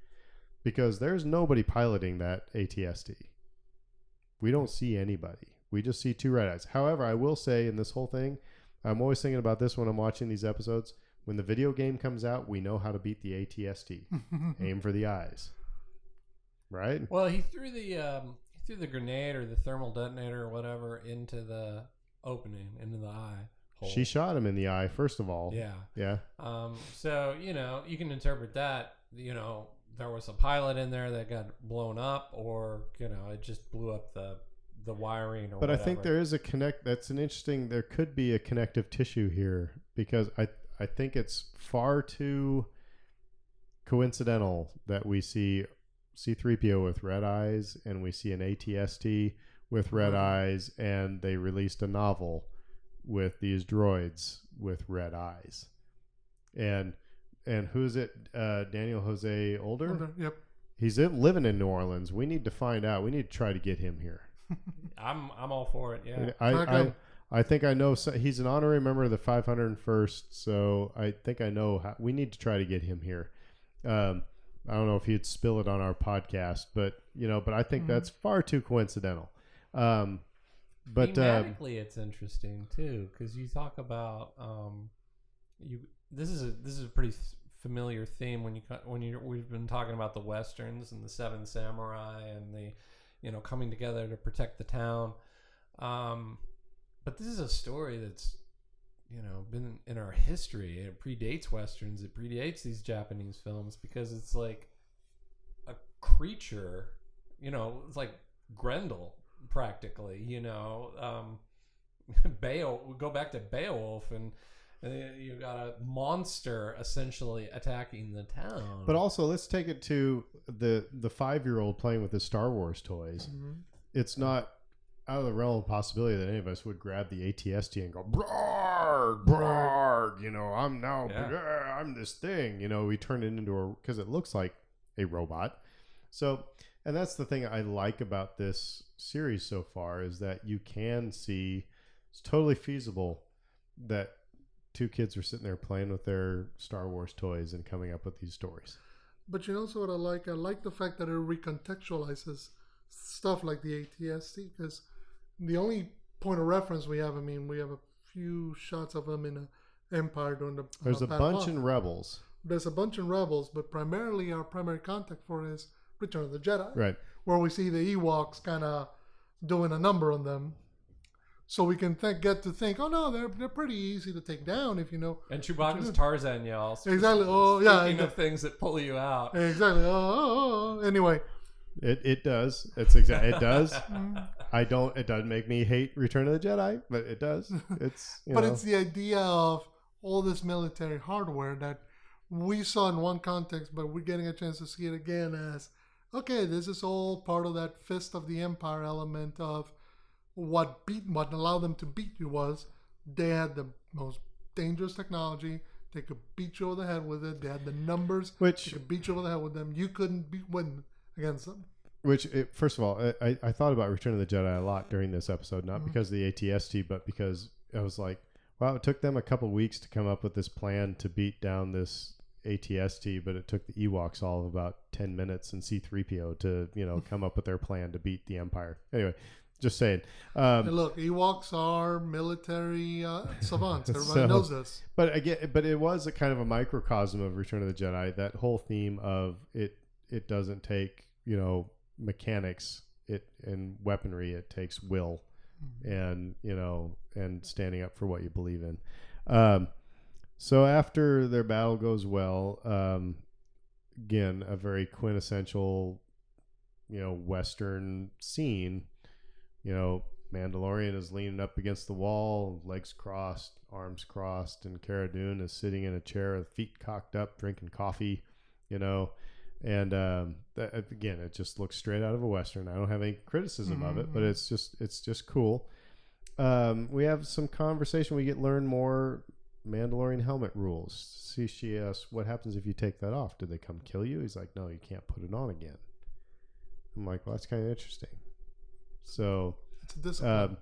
because there's nobody piloting that ATST. We don't see anybody. We just see two red eyes. However, I will say in this whole thing, I'm always thinking about this when I'm watching these episodes. When the video game comes out, we know how to beat the ATST. Aim for the eyes. Right? Well, he threw the grenade or the thermal detonator or whatever into the opening, into the eye hole. She shot him in the eye, first of all. Yeah. Yeah. So, you can interpret that, there was a pilot in there that got blown up, or, it just blew up the wiring or but whatever. I think there is there could be a connective tissue here, because I think it's far too coincidental that we see C-3PO with red eyes and we see an ATST with red eyes, and they released a novel with these droids with red eyes. And who's it? Daniel Jose Older? Yep. He's living in New Orleans. We need to find out. We need to try to get him here. I'm all for it. Yeah. I think I know. He's an honorary member of the 501st, so I think I know how. We need to try to get him here. I don't know if he'd spill it on our podcast, but I think that's far too coincidental. But thematically, it's interesting too because you talk about This is a pretty familiar theme we've been talking about the westerns and the Seven Samurai and the coming together to protect the town. But this is a story that's been in our history. It predates westerns. It predates these Japanese films because it's like a creature. It's like Grendel practically. We go back to Beowulf and you got a monster essentially attacking the town. But also, let's take it to the 5-year-old playing with his Star Wars toys. Mm-hmm. It's not out of the realm of possibility that any of us would grab the ATST and go, "Brarg, brarg," I'm now, I'm this thing. We turn it into because it looks like a robot. So, and that's the thing I like about this series so far is that you can see it's totally feasible that 2 kids are sitting there playing with their Star Wars toys and coming up with these stories. But you know also what I like? I like the fact that it recontextualizes stuff like the ATST because the only point of reference we have, we have a few shots of them in the Empire during the There's a bunch in Rebels. There's a bunch in Rebels, but primarily our primary contact for it is Return of the Jedi. Right. Where we see the Ewoks kind of doing a number on them. So we can get to think, oh no, they're pretty easy to take down if you know. And Chewbacca's Tarzan yells. Exactly. Oh yeah. Speaking of things that pull you out. Exactly. Oh. Anyway. It does. It does. It doesn't make me hate Return of the Jedi, but it does. It's it's the idea of all this military hardware that we saw in one context, but we're getting a chance to see it again as okay, this is all part of that Fist of the Empire element of what allowed them to beat you was they had the most dangerous technology. They could beat you over the head with it. They had the numbers. They could beat you over the head with them. You couldn't win against them. First of all, I thought about Return of the Jedi a lot during this episode, not because of the ATST, but because I was like, wow, it took them a couple weeks to come up with this plan to beat down this ATST, but it took the Ewoks all of about 10 minutes and C-3PO to, come up with their plan to beat the Empire. Anyway, just saying. Hey, look, Ewoks are military savants. Everybody knows this. But again, it was a kind of a microcosm of Return of the Jedi. That whole theme of it doesn't take mechanics and weaponry. It takes will, and and standing up for what you believe in. So after their battle goes well, again, a very quintessential, Western scene. Mandalorian is leaning up against the wall, legs crossed, arms crossed, and Cara Dune is sitting in a chair with feet cocked up, drinking coffee, and again, it just looks straight out of a Western. I don't have any criticism of it, but it's just cool. We have some conversation. We learn more Mandalorian helmet rules. She asks, what happens if you take that off? Do they come kill you? He's like, no, you can't put it on again. I'm like, well, that's kind of interesting. So, it's a discipline.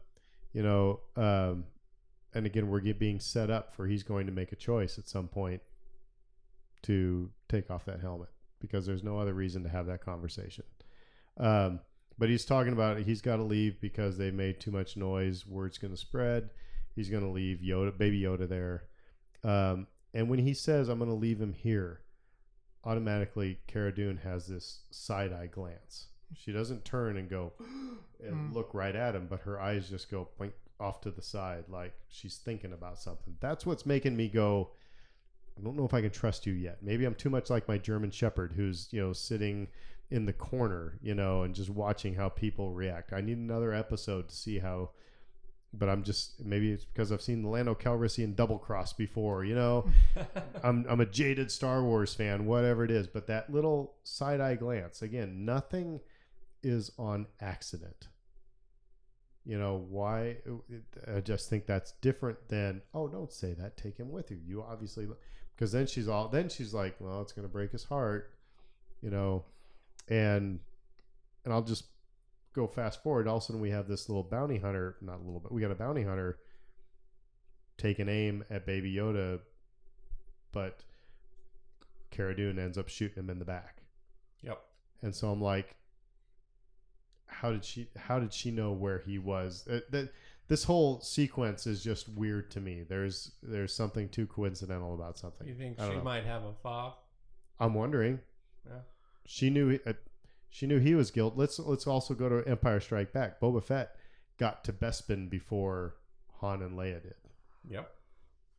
And again, we're being set up for he's going to make a choice at some point to take off that helmet because there's no other reason to have that conversation. But he's talking about he's got to leave because they made too much noise. Word's going to spread. He's going to leave baby Yoda there. And when he says, I'm going to leave him here, automatically Cara Dune has this side-eye glance. She doesn't turn and go and look right at him, but her eyes just go blink off to the side like she's thinking about something. That's what's making me go, I don't know if I can trust you yet. Maybe I'm too much like my German Shepherd who's, sitting in the corner, and just watching how people react. I need another episode to see how, but maybe it's because I've seen the Lando Calrissian double cross before, I'm a jaded Star Wars fan, whatever it is. But that little side eye glance, again, nothing is on accident. Why? I just think that's different than, oh, don't say that. Take him with you. You obviously, because then she's like, well, it's going to break his heart, and I'll just go fast forward. All of a sudden we have this little bounty hunter, not a little bit. We got a bounty hunter take an aim at Baby Yoda, but Cara Dune ends up shooting him in the back. Yep. And so I'm like, how did she know where he was? This whole sequence is just weird to me. There's something too coincidental about something. You think I don't she know. might have a fob? I'm wondering. Yeah. She knew he was guilty. Let's also go to Empire Strike Back. Boba Fett got to Bespin before Han and Leia did. Yep.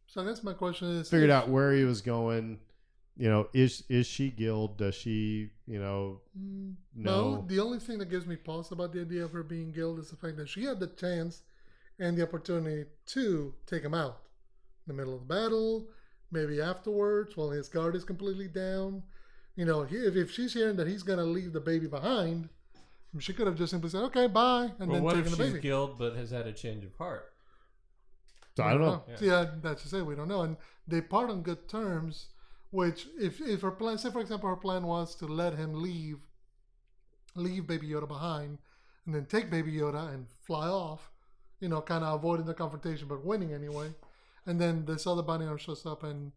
So I guess my question is, Figured out where he was going. You know, is she guild? Does she, know? No, the only thing that gives me pause about the idea of her being guild is the fact that she had the chance and the opportunity to take him out in the middle of the battle, maybe afterwards while his guard is completely down. If she's hearing that he's going to leave the baby behind, she could have just simply said, okay, bye, and then what taken if the she's baby. guild but has had a change of heart? So I don't know. Yeah, that's just it. We don't know. And they part on good terms, which if her plan, say for example, her plan was to let him leave Baby Yoda behind and then take Baby Yoda and fly off, kind of avoiding the confrontation but winning anyway. And then this other bounty hunter shows up and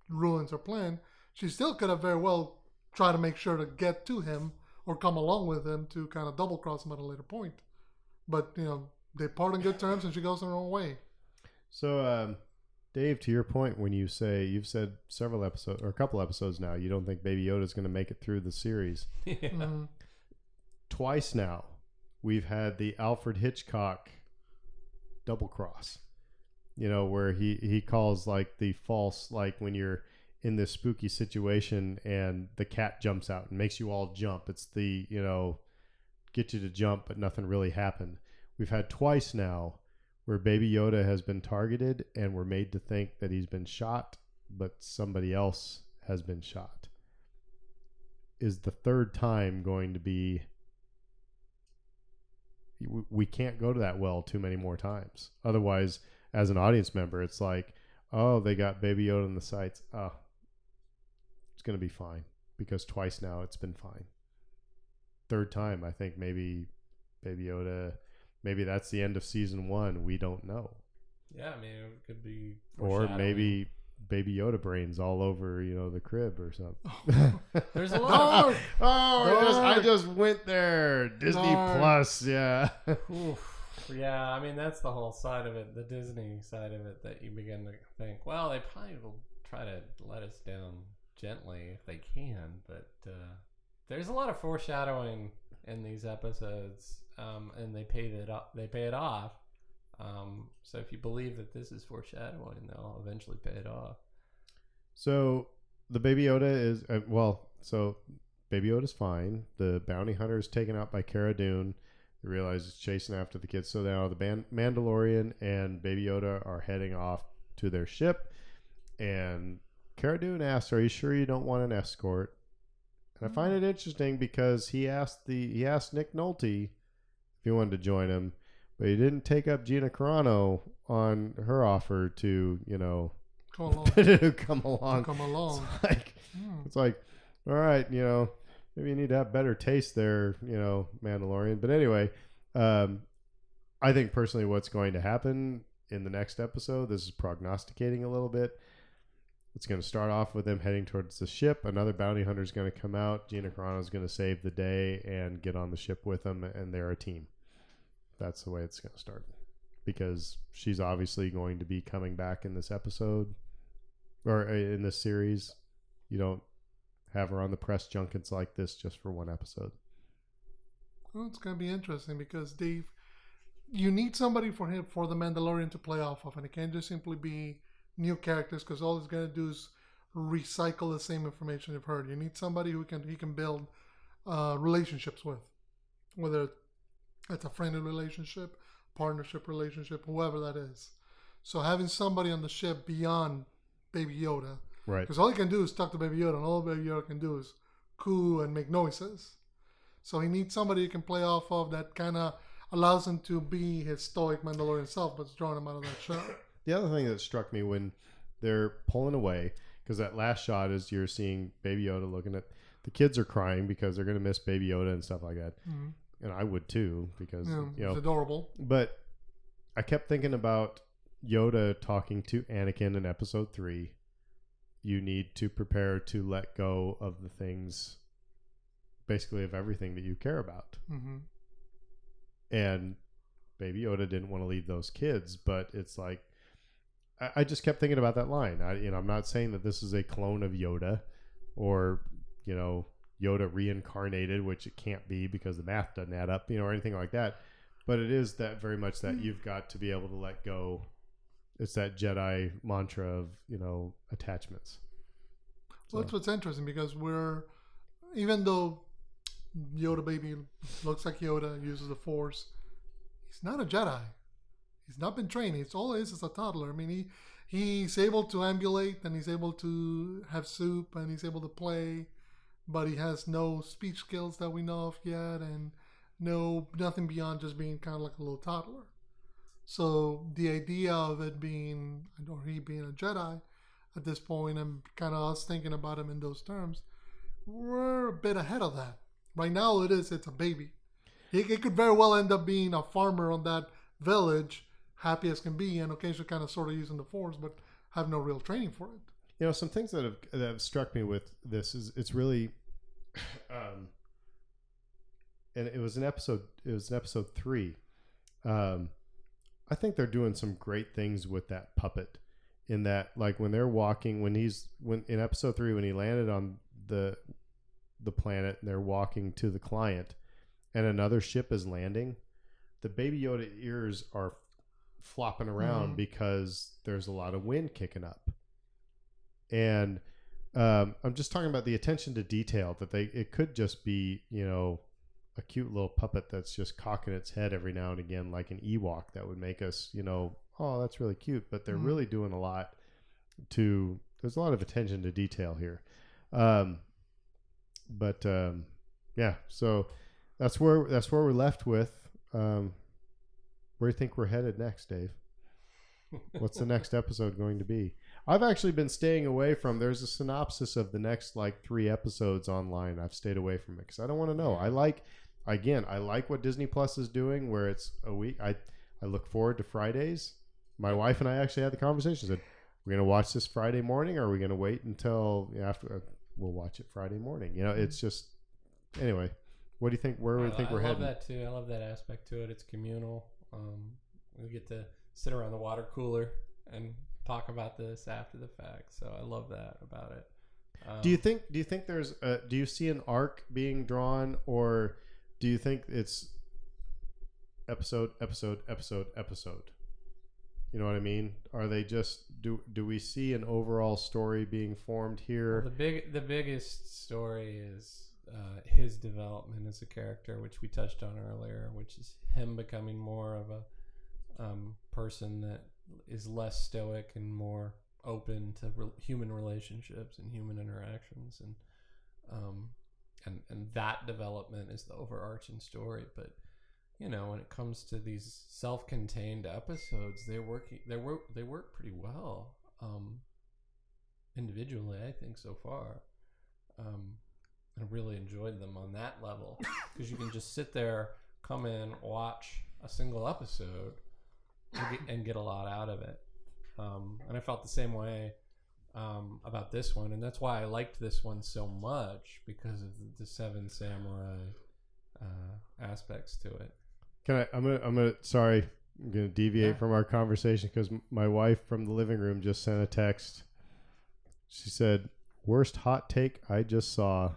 ruins her plan. She still could have very well tried to make sure to get to him or come along with him to kind of double cross him at a later point. But, they part on good terms and she goes her own way. So, Dave, to your point, when you say you've said several episodes or a couple episodes now, you don't think Baby Yoda is going to make it through the series. Yeah. Mm-hmm. Twice now, we've had the Alfred Hitchcock double cross. Where he calls like the false, like when you're in this spooky situation and the cat jumps out and makes you all jump. It's the, get you to jump, but nothing really happened. We've had twice now where Baby Yoda has been targeted and we're made to think that he's been shot, but somebody else has been shot. Is the third time going to be... We can't go to that well too many more times. Otherwise, as an audience member, it's like, oh, they got Baby Yoda in the sights. Oh, it's going to be fine. Because twice now it's been fine. Third time, I think maybe Baby Yoda... Maybe that's the end of season 1. We don't know. Yeah, I mean, it could be. Or maybe Baby Yoda brains all over, the crib or something. There's a lot of... I just went there. Disney Plus, yeah. Yeah, I mean, that's the whole side of it, the Disney side of it, that you begin to think, well, they probably will try to let us down gently if they can, but there's a lot of foreshadowing in these episodes, and they pay it off. So if you believe that this is foreshadowing, they'll eventually pay it off. So the Baby Yoda is Baby Yoda's fine. The bounty hunter is taken out by Cara Dune. They realize it's chasing after the kids. So now the Mandalorian and Baby Yoda are heading off to their ship. And Cara Dune asks, "Are you sure you don't want an escort?" And I find it interesting because he asked Nick Nolte if he wanted to join him, but he didn't take up Gina Carano on her offer to, come along. come along. It's like, all right, maybe you need to have better taste there, Mandalorian. But anyway, I think personally what's going to happen in the next episode, this is prognosticating a little bit. It's going to start off with them heading towards the ship. Another bounty hunter is going to come out. Gina Carano is going to save the day and get on the ship with them, and they're a team. That's the way it's going to start. Because she's obviously going to be coming back in this episode, or in this series. You don't have her on the press junkets like this just for one episode. Well, it's going to be interesting because, Dave, you need somebody for the Mandalorian to play off of, and it can't just simply be new characters, because all it's going to do is recycle the same information you've heard. You need somebody who he can build relationships with, whether it's a friendly relationship, partnership relationship, whoever that is. So having somebody on the ship beyond Baby Yoda, right? Because all he can do is talk to Baby Yoda, and all Baby Yoda can do is coo and make noises. So he needs somebody he can play off of that kind of allows him to be his stoic Mandalorian self, but it's drawing him out of that show. The other thing that struck me when they're pulling away, because that last shot is you're seeing Baby Yoda looking at the kids are crying because they're going to miss Baby Yoda and stuff like that. Mm-hmm. And I would too, because it's adorable. But I kept thinking about Yoda talking to Anakin in episode 3. You need to prepare to let go of the things, basically of everything that you care about. Mm-hmm. And Baby Yoda didn't want to leave those kids, but it's like, I just kept thinking about that line. I'm not saying that this is a clone of Yoda or, Yoda reincarnated, which it can't be because the math doesn't add up, or anything like that. But it is that very much that you've got to be able to let go. It's that Jedi mantra of, attachments. Well, that's what's interesting because even though Yoda baby looks like Yoda, uses the Force, he's not a Jedi. He's not been trained. It's all it is a toddler. I mean, he's able to ambulate and he's able to have soup and he's able to play, but he has no speech skills that we know of yet, and nothing beyond just being kind of like a little toddler. So the idea of it being, or he being a Jedi at this point, and kind of us thinking about him in those terms, we're a bit ahead of that. Right now, it's a baby. He could very well end up being a farmer on that village, happy as can be, and occasionally kind of sort of using the Force, but have no real training for it. Some things that have struck me with this is it's really, and it was in episode 3. I think they're doing some great things with that puppet, in that, like, when they're walking, when in episode 3, when he landed on the planet and they're walking to the client and another ship is landing, the Baby Yoda ears are flopping around because there's a lot of wind kicking up. And I'm just talking about the attention to detail, that it could just be, a cute little puppet that's just cocking its head every now and again, like an Ewok, that would make us, oh, that's really cute. But they're really doing a lot there's a lot of attention to detail here. Yeah, so that's where we're left with. Where do you think we're headed next, Dave? What's the next episode going to be? I've actually been staying away from. There's a synopsis of the next 3 episodes online. I've stayed away from it because I don't want to know. I like what Disney Plus is doing, where it's a week. I look forward to Fridays. My wife and I actually had the conversation. Said, we're going to watch this Friday morning, or are we going to wait until after? We'll watch it Friday morning. It's just, anyway. What do you think? Where do you think we're heading? I love that too. I love that aspect to it. It's communal. We get to sit around the water cooler and talk about this after the fact. So I love that about it. Do you think there's do you see an arc being drawn, or do you think it's episode? You know what I mean? Are they just do we see an overall story being formed here? Well, the biggest story is his development as a character, which we touched on earlier, which is him becoming more of a person that is less stoic and more open to human relationships and human interactions, and that development is the overarching story. But when it comes to these self-contained episodes, they work pretty well individually, I think, so far. I really enjoyed them on that level, because you can just sit there, come in, watch a single episode, and get a lot out of it. And I felt the same way about this one, and that's why I liked this one so much, because of the Seven Samurai aspects to it. I'm gonna deviate from our conversation, because my wife from the living room just sent a text. She said, "Worst hot take I just saw.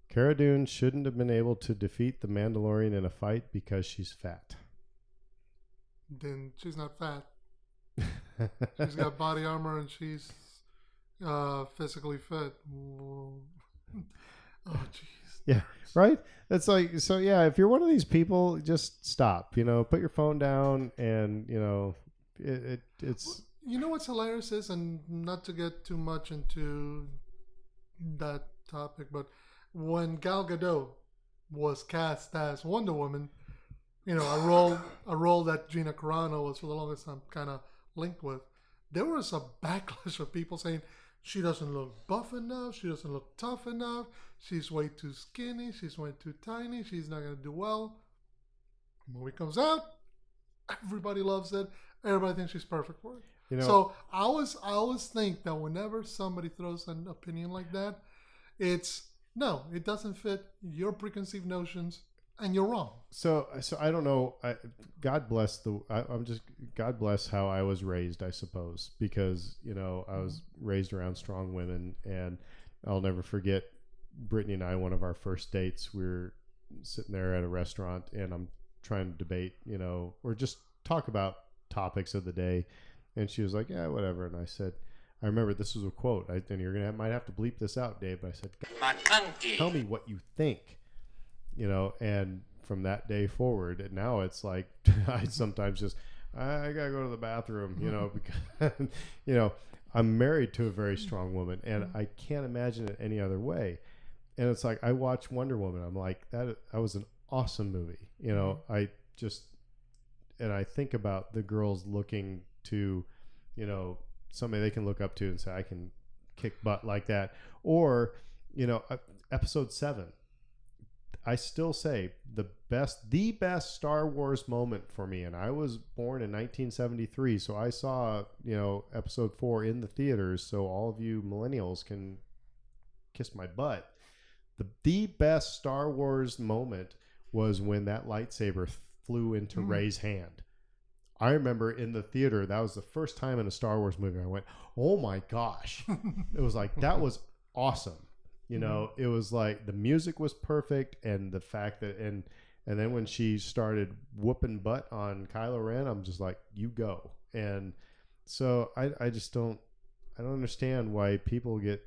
Cara Dune shouldn't have been able to defeat the Mandalorian in a fight because she's fat." Then she's not fat. She's got body armor and she's physically fit. Whoa. Oh, jeez. Yeah, right? It's like, so yeah, if you're one of these people, just stop. Put your phone down, and, it's... You know what's hilarious is, and not to get too much into that topic, but when Gal Gadot was cast as Wonder Woman, a role that Gina Carano was for the longest time kind of linked with, there was a backlash of people saying she doesn't look buff enough, she doesn't look tough enough, she's way too skinny, she's way too tiny, she's not going to do well. The movie comes out, everybody loves it, everybody thinks she's perfect for it. So I always think that whenever somebody throws an opinion like that, it doesn't fit your preconceived notions and you're wrong. So I don't know. God bless God bless how I was raised, I suppose, because I was raised around strong women, and I'll never forget Brittany and I. One of our first dates, we were sitting there at a restaurant, and I'm trying to debate, or just talk about topics of the day, and she was like, "Yeah, whatever," and I said, I remember this was a quote, and you're might have to bleep this out, Dave, but I said, "Tell me what you think," and from that day forward, and now it's like I sometimes just I gotta go to the bathroom, because I'm married to a very strong woman, and I can't imagine it any other way. And it's like I watch Wonder Woman, I'm like that was an awesome movie, I just and I think about the girls looking to, somebody they can look up to and say I can kick butt like that, or episode 7. I still say the best Star Wars moment for me, and I was born in 1973, so I saw, episode 4 in the theaters, so all of you millennials can kiss my butt. The best Star Wars moment was when that lightsaber flew into Rey's hand. I remember in the theater, that was the first time in a Star Wars movie I went, oh my gosh. It was like, that was awesome. It was like the music was perfect, and the fact that and then when she started whooping butt on Kylo Ren, I'm just like, you go. And so I just don't understand why people get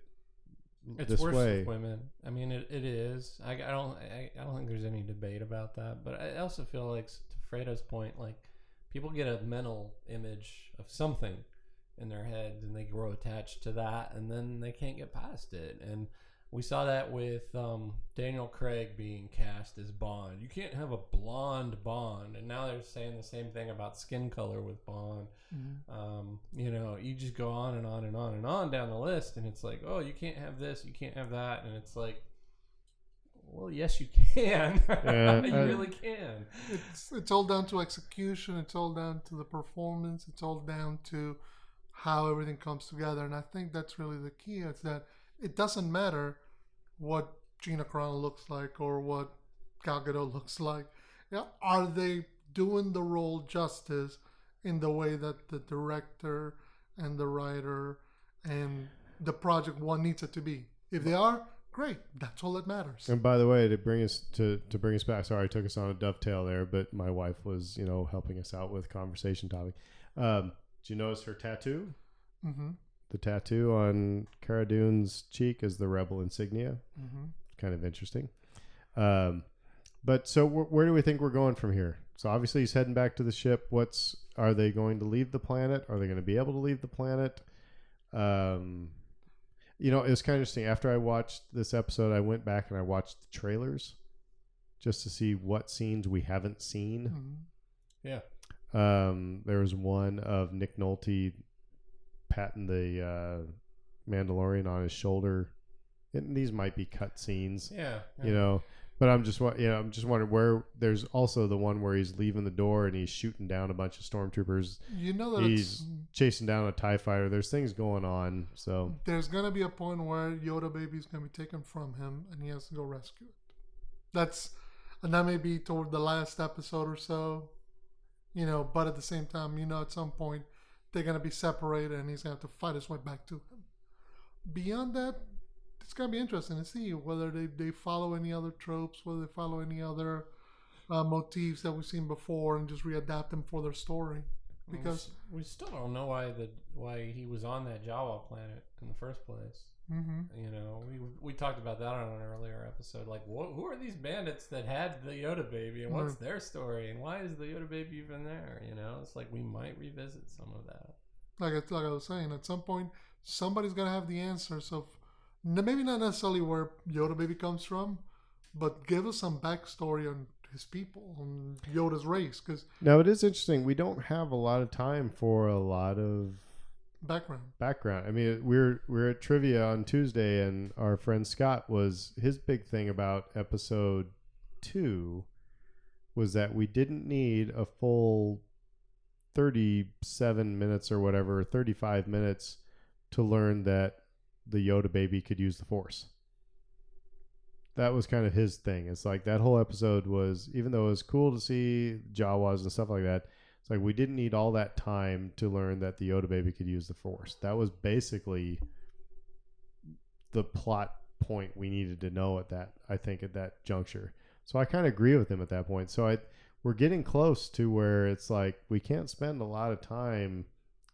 it's this worse way. with women. I mean, it is. I don't think there's any debate about that. But I also feel like, to Fredo's point, like people get a mental image of something in their heads, and they grow attached to that, and then they can't get past it. And we saw that with Daniel Craig being cast as Bond. You can't have a blonde Bond, and now they're saying the same thing about skin color with Bond. You just go on and on and on and on down the list, and it's like, oh, you can't have this, you can't have that, and it's like, well, yes, you can. You really can. It's all down to execution. It's all down to the performance. It's all down to how everything comes together, and I think that's really the key. It's that it doesn't matter what Gina Carano looks like or what Gal Gadot looks like. Yeah, are they doing the role justice in the way that the director and the writer and the project one needs it to be? If they are, great. That's all that matters. And by the way, to bring us back, sorry, I took us on a dovetail there, but my wife was, helping us out with conversation topic. Did you notice her tattoo? Mm-hmm. The tattoo on Cara Dune's cheek is the Rebel insignia. Mm-hmm. Kind of interesting. But so where do we think we're going from here? So obviously he's heading back to the ship. Are they going to leave the planet? Are they going to be able to leave the planet? It was kind of interesting. After I watched this episode, I went back and I watched the trailers just to see what scenes we haven't seen. Mm-hmm. Yeah. There was one of Nick Nolte patting the Mandalorian on his shoulder. And these might be cut scenes. Yeah. But I'm just wondering where. There's also the one where he's leaving the door and he's shooting down a bunch of stormtroopers. That he's chasing down a TIE fighter. There's things going on. So there's gonna be a point where Yoda baby's gonna be taken from him and he has to go rescue it. And that may be toward the last episode or so. But at the same time, at some point they're gonna be separated and he's gonna have to fight his way back to him. Beyond that, it's going to be interesting to see whether they follow any other tropes, whether they follow any other motifs that we've seen before and just readapt them for their story. Because we still don't know why he was on that Jawa planet in the first place. Mm-hmm. We talked about that on an earlier episode. Like, who are these bandits that had the Yoda baby, and what's their story, and why is the Yoda baby even there? It's like we might revisit some of that. Like I was saying, at some point somebody's going to have the answers of. Maybe not necessarily where Yoda baby comes from, but give us some backstory on his people, on Yoda's race. Now, it is interesting. We don't have a lot of time for a lot of background. I mean, we're at trivia on Tuesday, and our friend Scott his big thing about episode 2 was that we didn't need a full 37 minutes or whatever, 35 minutes to learn that the Yoda baby could use the Force. that was kind of his thing. It's like that whole episode was, even though it was cool to see Jawas and stuff like that, it's like we didn't need all that time to learn that the Yoda baby could use the Force. That was basically the plot point we needed to know at that juncture. So I kind of agree with him at that point. So we're getting close to where it's like we can't spend a lot of time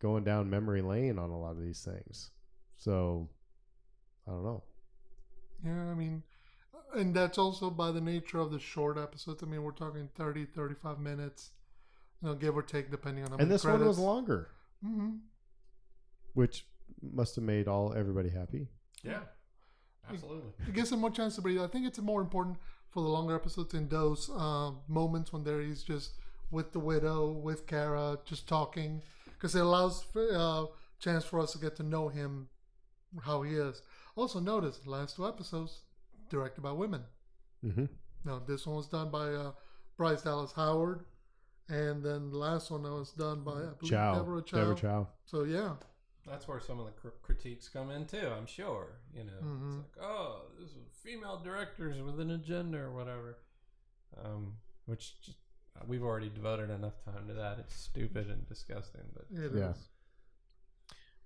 going down memory lane on a lot of these things. So I don't know. Yeah, I mean, and that's also by the nature of the short episodes. I mean, we're talking 30, 35 minutes, give or take, depending on how many And this credits. one was longer, Mm-hmm. which must have made everybody happy. Yeah, absolutely. It gives him more chance to breathe. I think it's more important for the longer episodes in those moments when he's just with the widow, with Kara, just talking, because it allows chance for us to get to know him, how he is. Also, notice the last 2 episodes directed by women. Mm-hmm. Now, this one was done by Bryce Dallas Howard, and then the last one that was done by I believe, Deborah Chow. So yeah, that's where some of the critiques come in too. I'm sure, It's like, oh, this is female directors with an agenda or whatever. Which just, we've already devoted enough time to that. It's stupid and disgusting, but it is.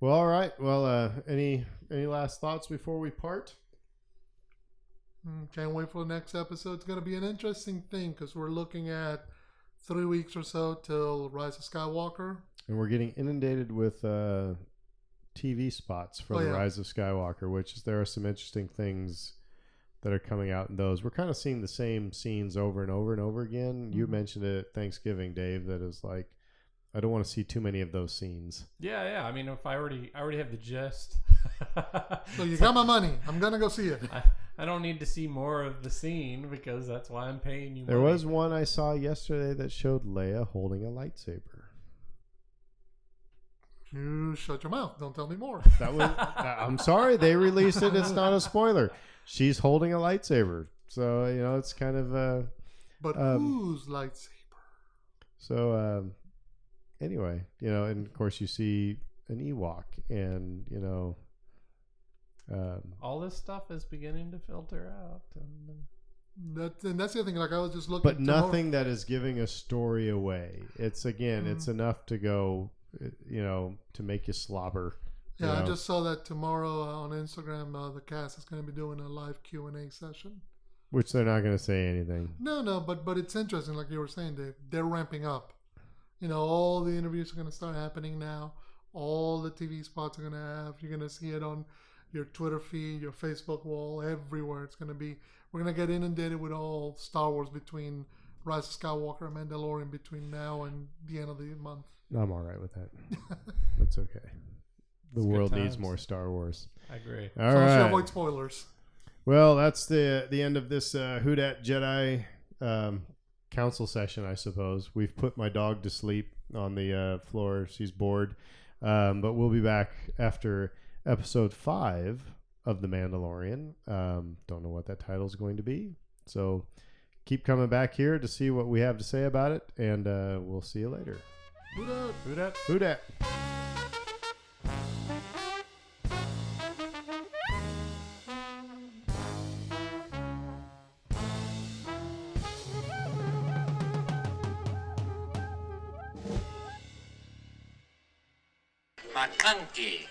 Well, all right. Well, any last thoughts before we part? Can't wait for the next episode. It's going to be an interesting thing because we're looking at 3 weeks or so till Rise of Skywalker. And we're getting inundated with TV spots for the Rise of Skywalker, which there are some interesting things that are coming out in those. We're kind of seeing the same scenes over and over and over again. Mm-hmm. You mentioned it at Thanksgiving, Dave, that is like, I don't want to see too many of those scenes. Yeah. I mean, if I already have the gist. So you got my money. I'm going to go see it. I don't need to see more of the scene because that's why I'm paying you money. There was one I saw yesterday that showed Leia holding a lightsaber. You shut your mouth. Don't tell me more. That was. I'm sorry, they released it. It's not a spoiler. She's holding a lightsaber, so it's kind of. But whose lightsaber? So anyway, and of course you see an Ewok, and all this stuff is beginning to filter out. And that's the other thing. Like I was just looking, but nothing that is giving a story away. It's it's enough to go. To make you slobber. Yeah, I just saw that tomorrow on Instagram. The cast is going to be doing a live Q&A session. Which they're not going to say anything. No, but it's interesting, like you were saying, Dave. They're ramping up. All the interviews are going to start happening now. All the TV spots are going to have. You're going to see it on your Twitter feed, your Facebook wall, everywhere. It's going to be. We're going to get inundated with all Star Wars between Rise of Skywalker and Mandalorian between now and the end of the month. I'm all right with that. That's okay. The world needs more Star Wars. I agree. All right. So avoid spoilers. Well, that's the end of this Who Dat Jedi council session, I suppose. We've put my dog to sleep on the floor. She's bored. But we'll be back after episode 5 of The Mandalorian. Don't know what that title is going to be. So keep coming back here to see what we have to say about it. And we'll see you later. Who dat? Who dat? Who dat? McClunky.